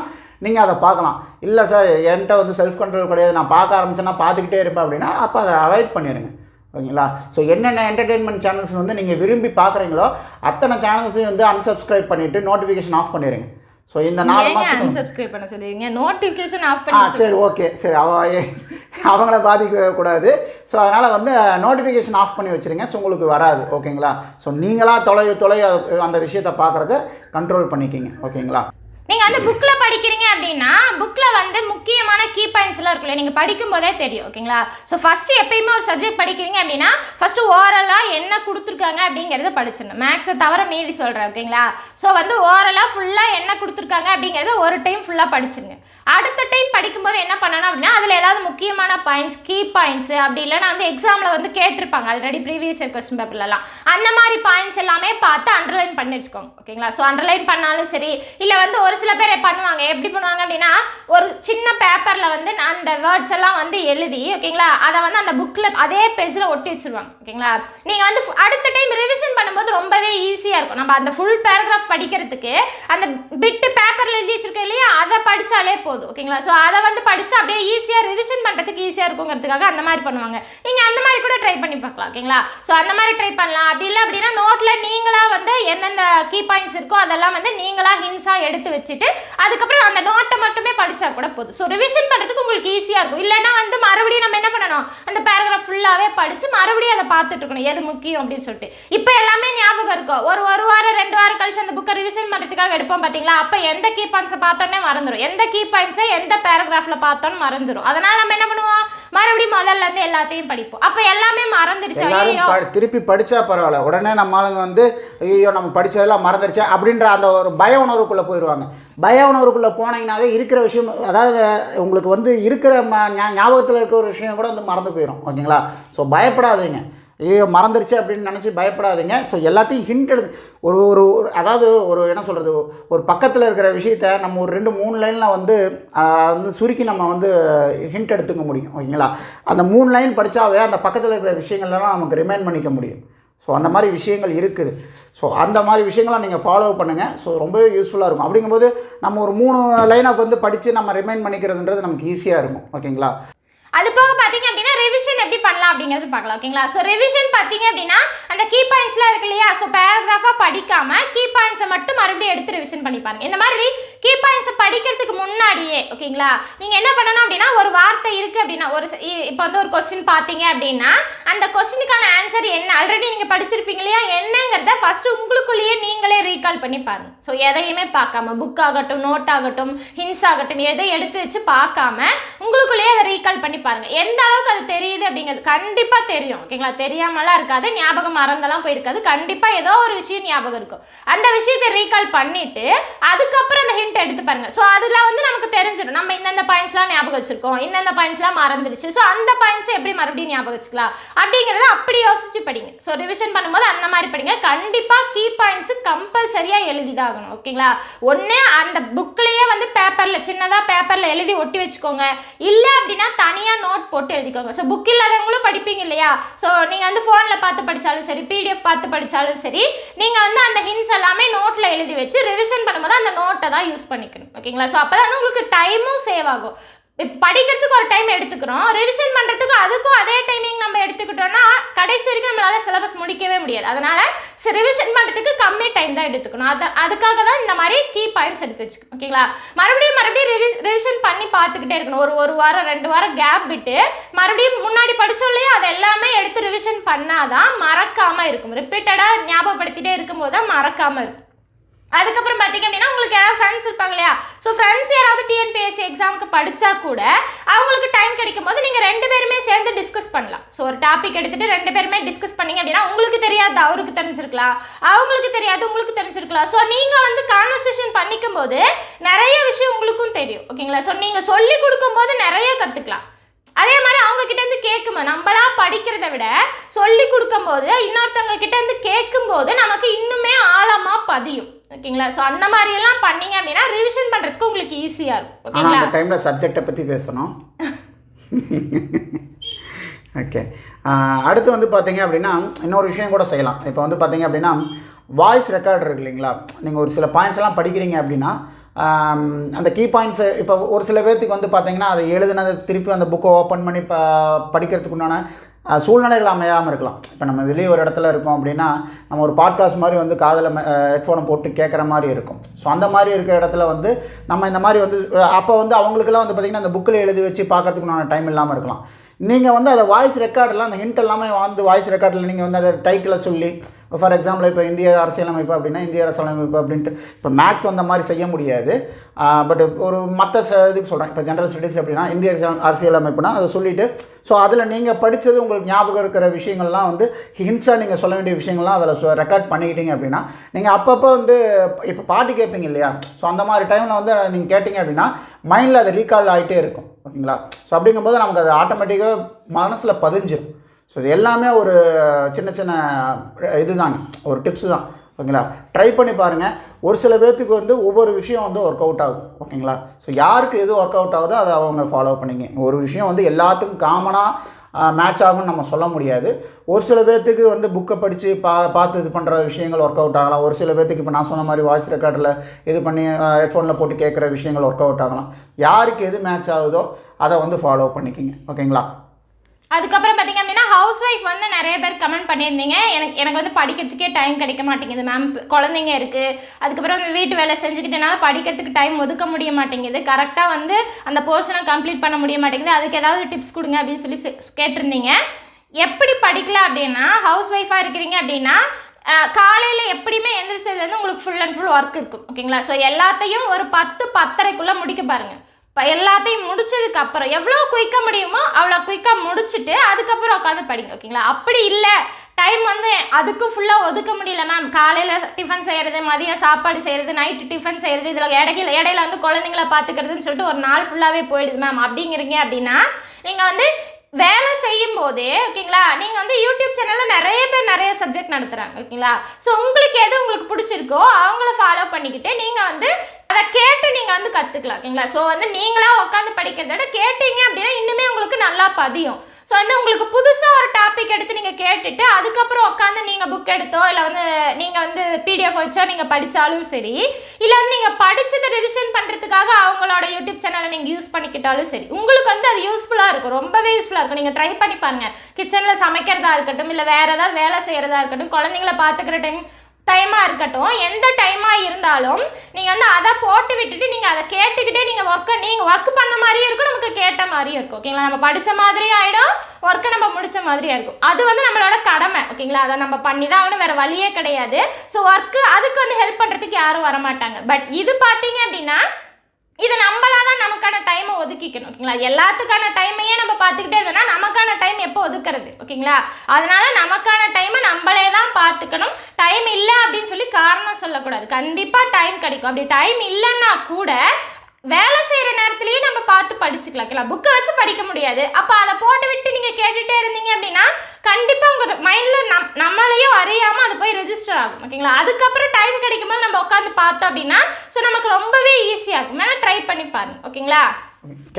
நீங்கள் அதை பார்க்கலாம். இல்லை சார் என்கிட்ட வந்து செல்ஃப் கண்ட்ரோல் கிடையாது, நான் பார்க்க ஆரம்பிச்சேன்னா பார்த்துக்கிட்டே இருப்பேன் அப்படின்னா அப்போ அதை அவாய்ட் பண்ணிடுங்க. ஓகேங்களா? ஸோ என்னென்ன என்டர்டெயின்மெண்ட் சேனல்ஸ் வந்து நீங்கள் விரும்பி பார்க்குறீங்களோ அத்தனை சேனல்ஸையும் வந்து அன்சப்ஸ்கிரைப் பண்ணிவிட்டு நோட்டிஃபிகேஷன் ஆஃப் பண்ணிடுங்க. ஸோ இந்த 4 மாதம் அன்சப்ஸ்கிரைப் பண்ண சொல்லுவீங்க, நோட்டிஃபிகேஷன் ஆஃப் பண்ணி. சரி, ஓகே, சரி, அவங்கள பாதிக்கக்கூடாது. ஸோ அதனால் வந்து நோட்டிஃபிகேஷன் ஆஃப் பண்ணி வச்சுருங்க. ஸோ உங்களுக்கு வராது. ஓகேங்களா? ஸோ நீங்களாக தொலை அந்த விஷயத்தை பார்க்குறத கண்ட்ரோல் பண்ணிக்கிங்க. ஓகேங்களா? நீங்கள் வந்து புக்கில் படிக்கிறீங்க அப்படின்னா புக்கில் வந்து முக்கியமான கீ பாயிண்ட்ஸ்லாம் இருக்குல்ல, நீங்கள் படிக்கும் போதே தெரியும். ஓகேங்களா? ஸோ ஃபஸ்ட்டு எப்பயுமே ஒரு சப்ஜெக்ட் படிக்கிறீங்க அப்படின்னா ஃபஸ்ட்டு ஓரலாக என்ன கொடுத்துருக்காங்க அப்படிங்கிறத படிச்சிடணும். மேக்ஸை தவிர மீதி சொல்கிறேன். ஓகேங்களா? ஸோ வந்து ஓரலாக ஃபுல்லாக என்ன கொடுத்துருக்காங்க அப்படிங்கிறத ஒரு டைம் ஃபுல்லாக படிச்சிருங்க. அடுத்த டைம் படிக்கும்போது என்ன பண்ணணும் அப்படின்னா அதில் ஏதாவது முக்கியமான பாயிண்ட்ஸ், கீ பாயிண்ட்ஸு அப்படி இல்லைன்னா வந்து எக்ஸாமில் வந்து கேட்டிருப்பாங்க ஆல்ரெடி ப்ரீவியஸ் இயர் கொஸ்டின் பேப்பர்லாம், அந்த மாதிரி பாயிண்ட்ஸ் எல்லாமே பார்த்து அண்டர்லைன் பண்ணி வச்சுக்கோங்க. ஓகேங்களா? ஸோ அண்டர்லைன் பண்ணாலும் சரி, இல்லை வந்து ஒரு சில பேர் பண்ணுவாங்க, எப்படி பண்ணுவாங்க அப்படின்னா ஒரு சின்ன பேப்பரில் வந்து அந்த வேர்ட்ஸ் எல்லாம் வந்து எழுதி, ஓகேங்களா, அதை வந்து அந்த புக்கில் அதே பேஜில் ஒட்டி வச்சுருவாங்க. ஓகேங்களா? நீங்கள் வந்து அடுத்த டைம் ரிவிஷன் பண்ணும்போது ரொம்பவே ஈஸியாக இருக்கும். நம்ம அந்த ஃபுல் பேராகிராஃப் படிக்கிறதுக்கு அந்த பிட்டு பேப்பரில் எழுதி வச்சுருக்கோம் இல்லையா, அதை படித்தாலே போதும். ஓகேங்களா? ஸோ அதை வந்து படிச்சுட்டு அப்படியே ஈஸியாக ரிவிஷன் பண்ணுறதுக்கு ஈஸியாக இருக்குங்கிறதுக்காக அந்த மாதிரி பண்ணுவாங்க. நீங்கள் அந்த மாதிரி கூட ட்ரை பண்ணி பார்க்கலாம். ஓகேங்களா? ஸோ அந்த மாதிரி ட்ரை பண்ணலாம். அப்படி இல்லை அப்படின்னா நோட்டில் நீங்களாக வந்து எந்தெந்த கீ பாயிண்ட்ஸ் இருக்கோ அதெல்லாம் வந்து நீங்களாக ஹின்ஸாக எடுத்து வச்சுட்டு அதுக்கப்புறம் அந்த நோட்டை மட்டுமே படித்தா கூட போதும். ஸோ ரிவிஷன் பண்ணுறதுக்கு உங்களுக்கு ஈஸியாக இருக்கும். இல்லைன்னா வந்து மறுபடியும் நம்ம என்ன பண்ணணும், அந்த பேராகிராஃப் ஃபுல்லாகவே படித்து மறுபடியும் அதை பார்த்துட்டு இருக்கணும் எது முக்கியம் அப்படின்னு சொல்லிட்டு. இப்போ எல்லாமே ஞாபகம் இருக்கும். ஒரு வாரம் 2 வாரம் கழிச்சு அந்த புக்கை ரிவிஷன் பண்ணுறதுக்காக எடுப்போம் பார்த்தீங்களா, அப்போ எந்த கீ பாயிண்ட்ஸை பார்த்தோன்னே மறந்துடும், எந்த கீ பாயிண்ட்ஸை எந்த பேராகிராஃபில் பார்த்தோன்னு மறந்துடும். அதனால் நம்ம என்ன பண்ணுவோம், மறுபடியும் முதல்ல இருந்து எல்லாத்தையும் படிப்போம். அப்போ எல்லாமே மறந்துடுச்சு. திருப்பி படித்தா பரவாயில்ல, உடனே நம்ம ஆளுங்க வந்து ஐயோ நம்ம படித்ததெல்லாம் மறந்துடுச்சு அப்படின்ற அந்த ஒரு பய உணர்வுக்குள்ளே போயிடுவாங்க. பய உணர்வுக்குள்ளே போனீங்கன்னாவே இருக்கிற விஷயம், அதாவது உங்களுக்கு வந்து இருக்கிற ஞாபகத்தில் இருக்கிற ஒரு விஷயம் கூட வந்து மறந்து போயிடும். ஓகேங்களா? ஸோ பயப்படாதீங்க, ஐயோ மறந்துடுச்சு அப்படின்னு நினச்சி பயப்படாதீங்க. ஸோ எல்லாத்தையும் ஹிண்ட் எடுத்து ஒரு அதாவது ஒரு என்ன சொல்கிறது, ஒரு பக்கத்தில் இருக்கிற விஷயத்த நம்ம ஒரு 2-3 லைனில் வந்து சுருக்கி நம்ம வந்து ஹிண்ட் எடுத்துக்க முடியும். ஓகேங்களா? அந்த 3 லைன் படித்தாவே அந்த பக்கத்தில் இருக்கிற விஷயங்கள்லாம் நமக்கு ரிமைண்ட் பண்ணிக்க முடியும். ஸோ அந்த மாதிரி விஷயங்கள் இருக்குது. ஸோ அந்த மாதிரி விஷயங்கள்லாம் நீங்கள் ஃபாலோ பண்ணுங்கள். ஸோ ரொம்பவே யூஸ்ஃபுல்லாக இருக்கும். அப்படிங்கும்போது நம்ம ஒரு 3 லைனாக வந்து படித்து நம்ம ரிமைண்ட் பண்ணிக்கிறதுன்றது நமக்கு ஈஸியாக இருக்கும். ஓகேங்களா? அது போக பார்த்தீங்க அப்படின்னா ரிவிஷன் எப்படி பண்ணலாம் அப்படிங்கிறது பார்க்கலாம். ஓகேங்களா? ஸோ ரிவிஷன் பார்த்தீங்க அப்படின்னா அந்த கீ பாயிண்ட்ஸ்லாம் இருக்கு இல்லையா, ஸோ பேராகிராஃபாக படிக்காமல் கீ பாயிண்ட்ஸை மட்டும் மறுபடியும் எடுத்து ரிவிஷன் பண்ணி பாருங்க. இந்த மாதிரி கீ பாயிண்ட்ஸை படிக்கிறதுக்கு முன்னாடியே ஓகேங்களா நீங்கள் என்ன பண்ணணும் அப்படின்னா ஒரு வார்த்தை இருக்குது அப்படின்னா இப்போ வந்து ஒரு கொஸ்டின் பார்த்தீங்க அப்படின்னா அந்த கொஸ்டினுக்கான ஆன்சர் என்ன ஆல்ரெடி நீங்கள் படிச்சிருப்பீங்க இல்லையா, என்னங்கிறத ஃபஸ்ட்டு உங்களுக்குள்ளேயே நீங்களே ரீகால் பண்ணி பாருங்க. ஸோ எதையுமே பார்க்காம புக் ஆகட்டும், நோட் ஆகட்டும், ஹின்ஸ் ஆகட்டும், எதை எடுத்து வச்சு பார்க்காம உங்களுக்குள்ளேயே அதை ரீகால் பண்ணி பாருங்க. எந்த அளவுக்கு அது தெரியுது அப்படிங்கிறது கண்டிப்பா தெரியும். ஓகேங்களா? தெரியாமலாம் இருக்காது, ஞாபகம் மறந்தெல்லாம் போயிருக்காது, கண்டிப்பா ஏதோ ஒரு விஷயம் ஞாபகம் இருக்கும். அந்த விஷயத்தை ரீகால் பண்ணிட்டு அதுக்கப்புறம் அந்த ஹிண்ட் எடுத்து பாருங்க. ஸோ அதெல்லாம் வந்து நமக்கு தெரிஞ்சிடும், நம்ம இந்தந்த பாயிண்ட்ஸ்லாம் ஞாபகம் வச்சிருக்கோம், இந்தந்த பாயிண்ட்ஸ்லாம் மறந்துடுச்சு, ஸோ அந்த பாயிண்ட்ஸை எப்படி மறுபடியும் ஞாபகம் வச்சுக்கலாம் அப்படிங்கிறத அப்படி யோசிச்சு படிங்க. ஸோ ரிவிஷன் பண்ணும்போது அந்த மாதிரி படிங்க. கண்டிப்பா கீ பாயிண்ட்ஸ் கம்பல்சரியா எழுதிதான் ஆகணும். ஓகேங்களா? ஒன்று அந்த புக்லேயே வந்து பேப்பரில் சின்னதாக பேப்பரில் எழுதி ஒட்டி வச்சுக்கோங்க, இல்லை அப்படின்னா தனியாக நோட் போட்டு எழுதிக்கோங்க. ஸோ புக் இல்லாதவங்களும் படிப்பீங்க இல்லையா, ஸோ நீங்கள் வந்து ஃபோனில் பார்த்து படித்தாலும் சரி, பிடிஎஃப் பார்த்து படித்தாலும் சரி, நீங்கள் வந்து அந்த ஹின்ஸ் எல்லாமே நோட்டில் எழுதி வச்சு ரிவிஷன் பண்ணும்போது அந்த நோட்டை தான் யூஸ் பண்ணிக்கணும். ஓகேங்களா? ஸோ அப்போ தான் உங்களுக்கு டைமும் சேவ் ஆகும். இப்போ படிக்கிறதுக்கு ஒரு டைம் எடுத்துக்கிறோம், ரிவிஷன் பண்ணுறதுக்கு அதுக்கும் அதே டைமிங் நம்ம எடுத்துக்கிட்டோம்னா கடைசி வரைக்கும் நம்மளால் சிலபஸ் முடிக்கவே முடியாது. அதனால் ரிவிஷன் பண்ணுறதுக்கு கம்மி டைம் தான் எடுத்துக்கணும். அதுக்காக தான் இந்த மாதிரி கீ பாயிண்ட்ஸ் எடுத்து வச்சுக்கணும். ஓகேங்களா? மறுபடியும் ரிவிஷன் பண்ணி பார்த்துக்கிட்டே இருக்கணும். ஒரு வாரம் 2 வாரம் கேப் விட்டு மறுபடியும் முன்னாடி படித்தோம் இல்லையா, அதை எல்லாமே எடுத்து ரிவிஷன் பண்ணாதான் மறக்காமல் இருக்கும். ரிப்பீட்டடாக ஞாபகப்படுத்திகிட்டே இருக்கும்போது தான் மறக்காமல் இருக்கும். அதுக்கப்புறம் பார்த்தீங்க அப்படின்னா உங்களுக்கு யாராவது ஃப்ரெண்ட்ஸ் இருப்பாங்க இல்லையா, ஸோ ஃப்ரெண்ட்ஸ் யாராவது டிஎன்பிஎஸ்சி எக்ஸாமுக்கு படித்தா கூட அவங்களுக்கு டைம் கிடைக்கும் போது நீங்கள் 2 பேருமே சேர்ந்து டிஸ்கஸ் பண்ணலாம். ஸோ ஒரு டாபிக் எடுத்துகிட்டு 2 பேருமே டிஸ்கஸ் பண்ணிங்க அப்படின்னா உங்களுக்கு தெரியாது அவருக்கு தெரிஞ்சிருக்கலாம், அவங்களுக்கு தெரியாது உங்களுக்கு தெரிஞ்சிருக்கலாம். ஸோ நீங்கள் வந்து கான்வர்சேஷன் பண்ணிக்கும் போது நிறைய விஷயம் உங்களுக்கும் தெரியும். ஓகேங்களா, ஸோ நீங்கள் சொல்லி கொடுக்கும்போது நிறைய கற்றுக்கலாம். அதே மாதிரி அவங்க கிட்டேருந்து கேட்கும்போது நம்மளா படிக்கிறத விட சொல்லி கொடுக்கும்போது இன்னொருத்தவங்க கிட்டேருந்து கேட்கும்போது நமக்கு இன்னுமே ஆழமாக பதியும். ஓகேங்களா, ஸோ அந்த மாதிரியெல்லாம் பண்ணீங்க அப்படின்னா ரிவிஷன் பண்ணுறதுக்கு உங்களுக்கு ஈஸியாக இருக்கும். ஓகேங்களா, அந்த டைமில் சப்ஜெக்டை பற்றி பேசணும். ஓகே, அடுத்து வந்து பார்த்தீங்க அப்படின்னா இன்னொரு விஷயம் கூட செய்யலாம். இப்போ வந்து பார்த்தீங்க அப்படின்னா வாய்ஸ் ரெக்கார்டர் இருக்கு இல்லைங்களா, நீங்கள் ஒரு சில பாயிண்ட்ஸ் எல்லாம் படிக்கிறீங்க அப்படின்னா அந்த கீ பாயிண்ட்ஸு இப்போ ஒரு சில பேர்த்துக்கு வந்து பார்த்தீங்கன்னா அதை எழுதுனதை திருப்பி அந்த புக்கை ஓப்பன் பண்ணி படிக்கிறதுக்கு உண்டான சூழ்நிலைகள் அமையாமல் இருக்கலாம். இப்போ நம்ம வெளியே ஒரு இடத்துல இருக்கோம் அப்படின்னா நம்ம ஒரு பாட்காஸ்ட் மாதிரி வந்து காதில் ஹெட்ஃபோனை போட்டு கேட்குற மாதிரி இருக்கும். ஸோ அந்த மாதிரி இருக்கிற இடத்துல வந்து நம்ம இந்த மாதிரி வந்து அப்போ வந்து அவங்களுக்கெல்லாம் வந்து பார்த்திங்கன்னா அந்த புக்கில் எழுதி வச்சு பார்க்கறதுக்கு உண்டான டைம் இல்லாமல் இருக்கலாம். நீங்கள் வந்து அதை வாய்ஸ் ரெக்கார்டெலாம் அந்த ஹிண்ட் எல்லாமே வந்து வாய்ஸ் ரெக்கார்டில் நீங்கள் வந்து அதை டைட்டில் சொல்லி, ஃபார் எக்ஸாம்பிள் இப்போ இந்திய அரசியலமைப்பு அப்படின்னா இந்திய அரசியலமைப்பு அப்படின்ட்டு இப்போ மேக்ஸ் அந்த மாதிரி செய்ய முடியாது. பட் ஒரு மற்ற இதுக்கு சொல்கிறேன், இப்போ ஜென்ரல் ஸ்டடீஸ் அப்படின்னா இந்திய அரசியலமைப்புனா அதை சொல்லிவிட்டு ஸோ அதில் நீங்கள் படித்தது உங்களுக்கு ஞாபகம் இருக்கிற விஷயங்கள்லாம் வந்து ஹிண்ட்ஸாக நீங்கள் சொல்ல வேண்டிய விஷயங்கள்லாம் அதில் ரெக்கார்ட் பண்ணிக்கிட்டீங்க அப்படின்னா நீங்கள் அப்பப்போ வந்து இப்போ பாட்டு கேட்பீங்க இல்லையா, ஸோ அந்த மாதிரி டைமில் வந்து நீங்கள் கேட்டிங்க அப்படின்னா மைண்டில் அது ரீகால் ஆகிட்டே இருக்கும். ஓகேங்களா, ஸோ அப்படிங்கும்போது நமக்கு அது ஆட்டோமேட்டிக்காக மனசில் பதிஞ்சிடும். ஸோ இது எல்லாமே ஒரு சின்ன சின்ன இதுதாங்க, ஒரு டிப்ஸு தான். ஓகேங்களா, ட்ரை பண்ணி பாருங்கள். ஒரு சில பேர்த்துக்கு வந்து ஒவ்வொரு விஷயம் வந்து ஒர்க் அவுட் ஆகும். ஓகேங்களா, ஸோ யாருக்கு எது ஒர்க் அவுட் ஆகுதோ அதை அவங்க ஃபாலோ பண்ணிங்க. ஒரு விஷயம் வந்து எல்லாத்துக்கும் காமனாக மேட்ச் ஆகும்னு நம்ம சொல்ல முடியாது. ஒரு சில பேர்த்துக்கு வந்து புக்கை படித்து பார்த்து இது பண்ணுற விஷயங்கள் ஒர்க் அவுட் ஆகலாம். ஒரு சில பேர்த்துக்கு இப்போ நான் சொன்ன மாதிரி வாய்ஸ் ரெக்கார்டில் இது பண்ணி ஹெட்ஃபோனில் போட்டு கேட்குற விஷயங்கள் ஒர்க் அவுட் ஆகலாம். யாருக்கு எது மேட்ச் ஆகுதோ அதை வந்து ஃபாலோ பண்ணிக்கிங்க. ஓகேங்களா, அதுக்கப்புறம் பார்த்தீங்க அப்படின்னா ஹவுஸ் ஒய்ஃப் வந்து நிறைய பேர் கமெண்ட் பண்ணியிருந்தீங்க, எனக்கு வந்து படிக்கிறதுக்கே டைம் கிடைக்க மாட்டேங்குது மேம், குழந்தைங்க இருக்குது, அதுக்கப்புறம் வந்து வீட்டு வேலை செஞ்சுக்கிட்டனால படிக்கிறதுக்கு டைம் ஒதுக்க முடிய மாட்டேங்குது, கரெக்டாக வந்து அந்த போர்ஷனை கம்ப்ளீட் பண்ண முடிய மாட்டேங்குது, அதுக்கு ஏதாவது டிப்ஸ் கொடுங்க அப்படின்னு சொல்லி கேட்டிருந்தீங்க. எப்படி படிக்கலாம் அப்படின்னா, ஹவுஸ் ஒய்ஃபாக இருக்கிறீங்க அப்படின்னா காலையில் எப்படியுமே எந்திரிச்சதுலேருந்து உங்களுக்கு ஃபுல் அண்ட் ஃபுல் ஒர்க் இருக்கும். ஓகேங்களா, ஸோ எல்லாத்தையும் ஒரு 10-10:30 முடிக்க பாருங்கள். இப்போ எல்லாத்தையும் முடிச்சதுக்கு அப்புறம் எவ்வளோ குயிக்காக முடியுமோ அவ்வளோ குயிக்காக முடிச்சுட்டு அதுக்கப்புறம் உட்காந்து படிங்க. ஓகேங்களா, அப்படி இல்லை டைம் வந்து அதுக்கும் ஃபுல்லாக ஒதுக்க முடியல மேம், காலையில் டிஃபன் செய்கிறது, மதியம் சாப்பாடு செய்கிறது, நைட்டு டிஃபன் செய்கிறது, இதில் இடையில வந்து குழந்தைங்கள பார்த்துக்கிறதுன்னு சொல்லிட்டு ஒரு நாள் ஃபுல்லாகவே போயிடுது மேம் அப்படிங்கிறீங்க அப்படின்னா நீங்கள் வந்து வேலை செய்யும் போதே ஓகேங்களா, நீங்கள் வந்து யூடியூப் சேனலில் நிறைய பேர் நிறைய சப்ஜெக்ட் நடத்துகிறாங்க. ஓகேங்களா, ஸோ உங்களுக்கு எது உங்களுக்கு பிடிச்சிருக்கோ அவங்கள ஃபாலோ பண்ணிக்கிட்டு நீங்கள் வந்து அதை கேட்டு நீங்கள் வந்து கற்றுக்கலாம். ஓகேங்களா, ஸோ வந்து நீங்களாக உட்காந்து படிக்கிறத விட கேட்டீங்க அப்படின்னா இன்னுமே உங்களுக்கு நல்லா பதியும். ஸோ வந்து உங்களுக்கு புதுசாக ஒரு டாபிக் எடுத்து நீங்கள் கேட்டுட்டு அதுக்கப்புறம் உட்காந்து நீங்கள் புக் எடுத்தோ இல்லை வந்து நீங்கள் வந்து பிடிஎஃப் வச்சோ நீங்கள் படித்தாலும் சரி, இல்லை வந்து நீங்கள் படித்ததை ரிவிஷன் பண்ணுறதுக்காக அவங்களோட யூடியூப் சேனலை நீங்கள் யூஸ் பண்ணிக்கிட்டாலும் சரி, உங்களுக்கு வந்து அது யூஸ்ஃபுல்லாக இருக்கும், ரொம்பவே யூஸ்ஃபுல்லாக இருக்கும். நீங்கள் ட்ரை பண்ணி பாருங்கள். கிச்சனில் சமைக்கிறதா இருக்கட்டும், இல்லை வேறு ஏதாவது வேலை செய்கிறதா இருக்கட்டும், குழந்தைங்கள பார்த்துக்கிற டைமாக இருக்கட்டும், எந்த டைமாக இருந்தாலும் நீங்கள் வந்து அதை போட்டு விட்டுட்டு நீங்கள் அதை கேட்டுக்கிட்டே நீங்கள் ஒர்க் பண்ண மாதிரியும் இருக்கும், நமக்கு கேட்ட மாதிரியும் இருக்கும். ஓகேங்களா, நம்ம படித்த மாதிரியும் ஆகிடும், ஒர்க்கை நம்ம முடித்த மாதிரியாக இருக்கும். அது வந்து நம்மளோட கடமை. ஓகேங்களா, அதை நம்ம பண்ணி தான் ஆகணும், வேறு வழியே கிடையாது. ஸோ ஒர்க்கு அதுக்கு வந்து ஹெல்ப் பண்ணுறதுக்கு யாரும் வரமாட்டாங்க. பட் இது பார்த்தீங்க அப்படின்னா இது நம்மளாக தான் நமக்கான டைமை ஒதுக்கிக்கணும். ஓகேங்களா, எல்லாத்துக்கான டைமையே நம்ம பார்த்துக்கிட்டே இருந்தோம்னா நமக்கான டைம் எப்போ ஒதுக்குறது? ஓகேங்களா, அதனால நமக்கான டைமை நம்மளே தான் பார்த்துக்கணும். டைம் இல்லை அப்படின்னு சொல்லி காரணம் சொல்லக்கூடாது. கண்டிப்பாக டைம் கிடைக்கும். அப்படி டைம் இல்லைன்னா கூட வேலை செய்கிற நேரத்துலையே நம்ம பார்த்து படிச்சுக்கலாம். ஓகேங்களா, புக்கை வச்சு படிக்க முடியாது, அப்போ அதை போட்டு விட்டு நீங்கள் கேட்டுகிட்டே இருந்தீங்க அப்படின்னா கண்டிப்பாக உங்கள் மைண்டில் நம்மளையும் அறியாமல் அது போய் ரெஜிஸ்டர் ஆகும். ஓகேங்களா, அதுக்கப்புறம் டைம் கிடைக்கும் போது நம்ம உட்காந்து பார்த்தோம் அப்படின்னா ஸோ நமக்கு ரொம்பவே ஈஸியாக இருக்கும். வேணால் ட்ரை பண்ணி பாருங்க. ஓகேங்களா,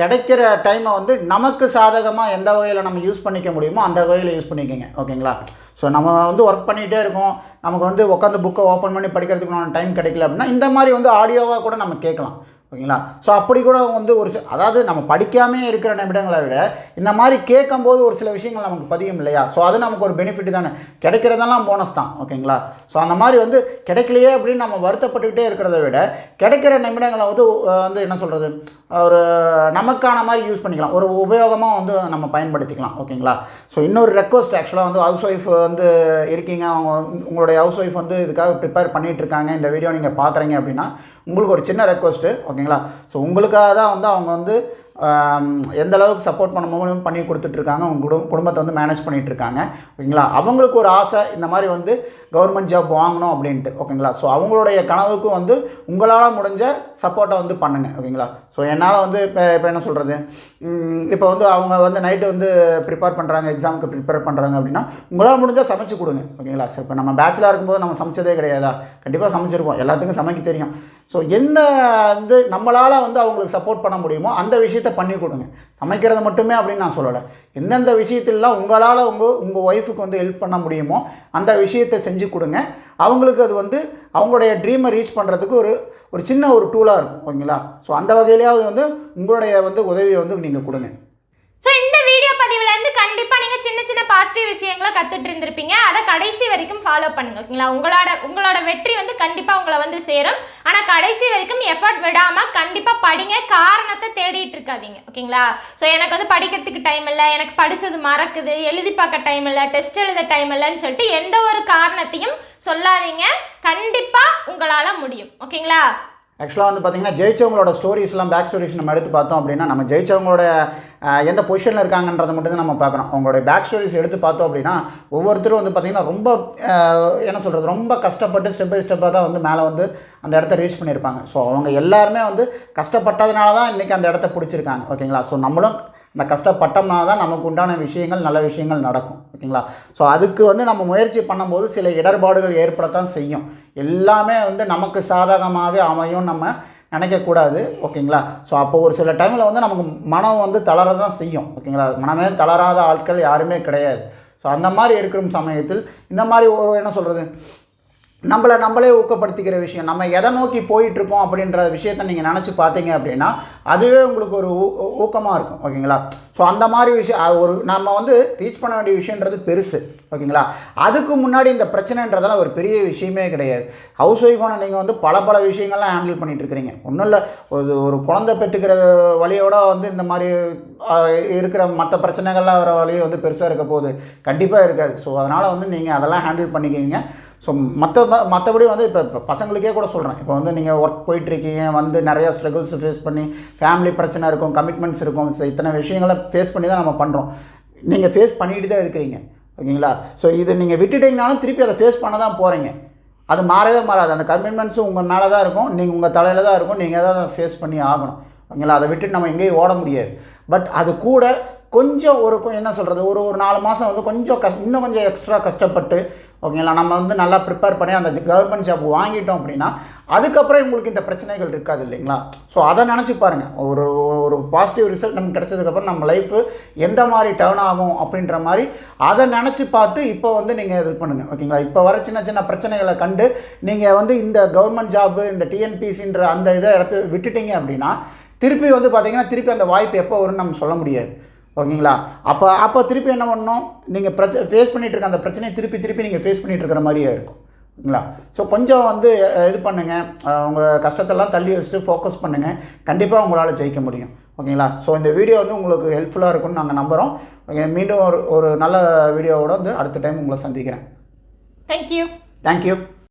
கிடைக்கிற டைமை வந்து நமக்கு சாதகமாக எந்த வகையில் நம்ம யூஸ் பண்ணிக்க முடியுமோ அந்த வகையில் யூஸ் பண்ணிக்கோங்க. ஓகேங்களா, ஸோ நம்ம வந்து ஒர்க் பண்ணிகிட்டே இருக்கோம், நமக்கு வந்து உட்காந்து புக்கை ஓப்பன் பண்ணி படிக்கிறதுக்கு டைம் கிடைக்கல அப்படின்னா இந்த மாதிரி வந்து ஆடியோவாக கூட நம்ம கேட்கலாம். ஓகேங்களா. ஸோ அப்படி கூட வந்து ஒரு அதாவது நம்ம படிக்காமே இருக்கிற நிமிடங்களை விட இந்த மாதிரி கேட்கும்போது ஒரு சில விஷயங்கள் நமக்கு பதியும் இல்லையா. ஸோ அது நமக்கு ஒரு பெனிஃபிட் தானே, கிடைக்கிறதெல்லாம் போனஸ் தான். ஓகேங்களா. ஸோ அந்த மாதிரி வந்து கிடைக்கலையே அப்படின்னு நம்ம வருத்தப்பட்டுக்கிட்டே இருக்கிறத விட கிடைக்கிற நிமிடங்களை வந்து என்ன சொல்கிறது, ஒரு நமக்கான மாதிரி யூஸ் பண்ணிக்கலாம், ஒரு உபயோகமாக வந்து நம்ம பயன்படுத்திக்கலாம். ஓகேங்களா. ஸோ இன்னொரு ரெக்வஸ்ட், ஆக்சுவலாக வந்து ஹவுஸ் ஒய்ஃப் வந்து இருக்கீங்க, உங்களுடைய ஹவுஸ் ஒய்ஃப் வந்து இதுக்காக ப்ரிப்பேர் பண்ணிகிட்டு இருக்காங்க, இந்த வீடியோ நீங்கள் பார்க்குறீங்க அப்படின்னா உங்களுக்கு ஒரு சின்ன ரெக்வஸ்ட்டு. ஓகேங்களா. ஸோ உங்களுக்காக தான் வந்து அவங்க வந்து எந்த அளவுக்கு சப்போர்ட் பண்ண முடியும் பண்ணி கொடுத்துட்ருக்காங்க, அவங்க குடும்பத்தை வந்து மேனேஜ் பண்ணிகிட்ருக்காங்க. ஓகேங்களா. அவங்களுக்கு ஒரு ஆசை இந்த மாதிரி வந்து கவர்மெண்ட் ஜாப் வாங்கணும் அப்படின்ட்டு. ஓகேங்களா. ஸோ அவங்களுடைய கனவுக்கும் வந்து உங்களால் முடிஞ்ச சப்போர்ட்டை வந்து பண்ணுங்கள். ஓகேங்களா. ஸோ என்னால் வந்து இப்போ என்ன சொல்கிறது, இப்போ வந்து அவங்க வந்து நைட்டு வந்து ப்ரிப்பேர் பண்ணுறாங்க, எக்ஸாமுக்கு ப்ரிப்பேர் பண்ணுறாங்க அப்படின்னா உங்களால் முடிஞ்சால் சமைச்சு கொடுங்க. ஓகேங்களா. ஸோ இப்போ நம்ம பேச்சுலர் இருக்கும்போது நம்ம சமைச்சதே கிடையாதா, கண்டிப்பாக சமைச்சிருப்போம், எல்லாத்துக்கும் சமைக்க தெரியும். ஸோ எந்த வந்து நம்மளால் வந்து அவங்களுக்கு சப்போர்ட் பண்ண முடியுமோ அந்த விஷயத்தை பண்ணி கொடுங்க. சமைக்கிறது மட்டுமே அப்படின்னு நான் சொல்லலை, எந்தெந்த விஷயத்திலாம் உங்களால் உங்கள் ஒய்ஃபுக்கு வந்து ஹெல்ப் பண்ண முடியுமோ அந்த விஷயத்தை செஞ்சு கொடுங்க. அவங்களுக்கு அது வந்து அவங்களுடைய ட்ரீமை ரீச் பண்ணுறதுக்கு ஒரு சின்ன ஒரு டூலாக இருக்கும். ஓகேங்களா. ஸோ அந்த வகையிலேயாவது வந்து உங்களுடைய வந்து உதவியை வந்து நீங்கள் கொடுங்க. ஸோ இந்த வீடியோ பதிவுலேருந்து கண்டிப்பாக நீங்கள் சின்ன சின்ன பாசிட்டிவ் விஷயங்களை கற்றுட்டு இருந்திருப்பீங்க, அதை கடைசி வரைக்கும் ஃபாலோ பண்ணுங்க. ஓகேங்களா. உங்களோட வெற்றி வந்து கண்டிப்பாக உங்களை வந்து சேரும். ஆனால் கடைசி வரைக்கும் எஃபர்ட் விடாமல் கண்டிப்பாக படிங்க, காரணத்தை தேடிட்டு இருக்காதீங்க. ஓகேங்களா. ஸோ எனக்கு வந்து படிக்கிறதுக்கு டைம் இல்லை, எனக்கு படித்தது மறக்குது, எழுதி பார்க்க டைம் இல்லை, டெஸ்ட் எழுத டைம் இல்லைன்னு சொல்லிட்டு எந்த ஒரு காரணத்தையும் சொல்லாதீங்க. கண்டிப்பாக உங்களால் முடியும். ஓகேங்களா. ஆக்சுவலாக வந்து பார்த்திங்கன்னா ஜெயிச்சவங்களோட ஸ்டோரிஸ்லாம் பேக் ஸ்டோரிஸ் நம்ம எடுத்து பார்த்தோம் அப்படின்னா நம்ம ஜெயிச்சவங்களோட எந்த பொசிஷனில் இருக்காங்கன்றதை மட்டும் தான் நம்ம பார்க்குறோம். அவங்களுடைய பேக் ஸ்டோரிஸ் எடுத்து பார்த்தோம் அப்படின்னா ஒவ்வொருத்தரும் வந்து பார்த்திங்கன்னா ரொம்ப என்ன சொல்கிறது, ரொம்ப கஷ்டப்பட்டு ஸ்டெப் பை ஸ்டெப்பாக தான் வந்து மேலே வந்து அந்த இடத்த ரீச் பண்ணியிருப்பாங்க. ஸோ அவங்க எல்லாருமே வந்து கஷ்டப்பட்டதுனால தான் இன்றைக்கி அந்த இடத்த பிடிச்சிருக்காங்க. ஓகேங்களா. ஸோ நம்மளும் அந்த கஷ்டப்பட்டோம்னா தான் நமக்கு உண்டான விஷயங்கள், நல்ல விஷயங்கள் நடக்கும். ஓகேங்களா. ஸோ அதுக்கு வந்து நம்ம முயற்சி பண்ணும்போது சில இடர்பாடுகள் ஏற்படத்தான் செய்யும். எல்லாமே வந்து நமக்கு சாதகமாகவே அமையும் நம்ம நினைக்கக்கூடாது. ஓகேங்களா. ஸோ அப்போ ஒரு சில டைமில் வந்து நமக்கு மனம் வந்து தளர தான் செய்யும். ஓகேங்களா. மனமே தளராத ஆட்கள் யாருமே கிடையாது. ஸோ அந்த மாதிரி இருக்கிற சமயத்தில் இந்த மாதிரி ஒரு என்ன சொல்கிறது, நம்மளே ஊக்கப்படுத்திக்கிற விஷயம், நம்ம எதை நோக்கி போயிட்டுருக்கோம் அப்படின்ற விஷயத்தை நீங்கள் நினச்சி பார்த்தீங்க அப்படின்னா அதுவே உங்களுக்கு ஒரு ஊக்கமாக இருக்கும். ஓகேங்களா. ஸோ அந்த மாதிரி விஷயம் நம்ம வந்து ரீச் பண்ண வேண்டிய விஷயன்றது பெருசு. ஓகேங்களா. அதுக்கு முன்னாடி இந்த பிரச்சனைன்றதெல்லாம் ஒரு பெரிய விஷயமே கிடையாது. ஹவுஸ் ஒய்ஃபான நீங்கள் வந்து பல விஷயங்கள்லாம் ஹேண்டில் பண்ணிகிட்டு இருக்கிறீங்க. ஒன்றும் இல்லை, ஒரு குழந்தை பெற்றுக்கிற வழியோட வந்து இந்த மாதிரி இருக்கிற மற்ற பிரச்சனைகள்லாம் வர வழியை வந்து பெருசாக இருக்க போகுது, கண்டிப்பாக இருக்காது. ஸோ அதனால் வந்து நீங்கள் அதெல்லாம் ஹேண்டில் பண்ணிக்கிங்க. ஸோ மற்றபடி வந்து இப்போ பசங்களுக்கே கூட சொல்கிறேன், இப்போ வந்து நீங்கள் ஒர்க் போயிட்டுருக்கீங்க, வந்து நிறையா ஸ்ட்ரகிள்ஸ் ஃபேஸ் பண்ணி ஃபேமிலி பிரச்சனை இருக்கும், கமிட்மெண்ட்ஸ் இருக்கும். ஸோ இத்தனை விஷயங்களை ஃபேஸ் பண்ணி தான் நம்ம பண்ணுறோம். நீங்கள் ஃபேஸ் பண்ணிட்டு தான் இருக்கிறீங்க. ஓகேங்களா. ஸோ இது நீங்கள் விட்டுட்டிங்கனாலும் திருப்பி அதை ஃபேஸ் பண்ண தான் போகிறீங்க. அது மாறவே மாறாது. அந்த கமிட்மெண்ட்ஸும் உங்கள் மேலே தான் இருக்கும், நீங்கள் உங்கள் தலையில் தான் இருக்கும், நீங்கள் தான் அதை ஃபேஸ் பண்ணி ஆகணும். ஓகேங்களா. அதை விட்டுட்டு நம்ம எங்கேயும் ஓட முடியாது. பட் அது கூட கொஞ்சம் என்ன சொல்கிறது, ஒரு 4 மாதம் வந்து கொஞ்சம் இன்னும் கொஞ்சம் எக்ஸ்ட்ரா கஷ்டப்பட்டு ஓகேங்களா நம்ம வந்து நல்லா ப்ரிப்பேர் பண்ணி அந்த கவர்மெண்ட் ஜாப் வாங்கிட்டோம் அப்படின்னா அதுக்கப்புறம் உங்களுக்கு இந்த பிரச்சனைகள் இருக்காது இல்லைங்களா. ஸோ அதை நினச்சி பாருங்கள், ஒரு பாசிட்டிவ் ரிசல்ட் நமக்கு கிடைச்சதுக்கப்புறம் நம்ம லைஃபு எந்த மாதிரி டர்ன் ஆகும் அப்படின்ற மாதிரி அதை நினச்சி பார்த்து இப்போ வந்து நீங்கள் இது பண்ணுங்கள். ஓகேங்களா. இப்போ வர சின்ன பிரச்சனைகளை கண்டு நீங்கள் வந்து இந்த கவர்மெண்ட் ஜாப்பு, இந்த டிஎன்பிசின்ற அந்த இதை விட்டுட்டீங்க அப்படின்னா திருப்பி வந்து பார்த்திங்கன்னா திருப்பி அந்த வாய்ப்பு எப்போ வரும்னு நம்ம சொல்ல முடியாது. ஓகேங்களா. அப்போ திருப்பி என்ன பண்ணணும், நீங்கள் ஃபேஸ் பண்ணிகிட்டு இருக்க அந்த பிரச்சனையை திருப்பி நீங்கள் ஃபேஸ் பண்ணிகிட்டு இருக்கிற மாதிரியே இருக்கும். ஓகேங்களா. ஸோ கொஞ்சம் வந்து இது பண்ணுங்கள், உங்கள் கஷ்டத்தெல்லாம் தள்ளி வச்சுட்டு ஃபோக்கஸ் பண்ணுங்கள், கண்டிப்பாக உங்களால் ஜெயிக்க முடியும். ஓகேங்களா. ஸோ இந்த வீடியோ வந்து உங்களுக்கு ஹெல்ப்ஃபுல்லாக இருக்கும்னு நாங்கள் நம்புகிறோம். மீண்டும் ஒரு நல்ல வீடியோவோட வந்து அடுத்த டைம் உங்களை சந்திக்கிறேன். தேங்க்யூ.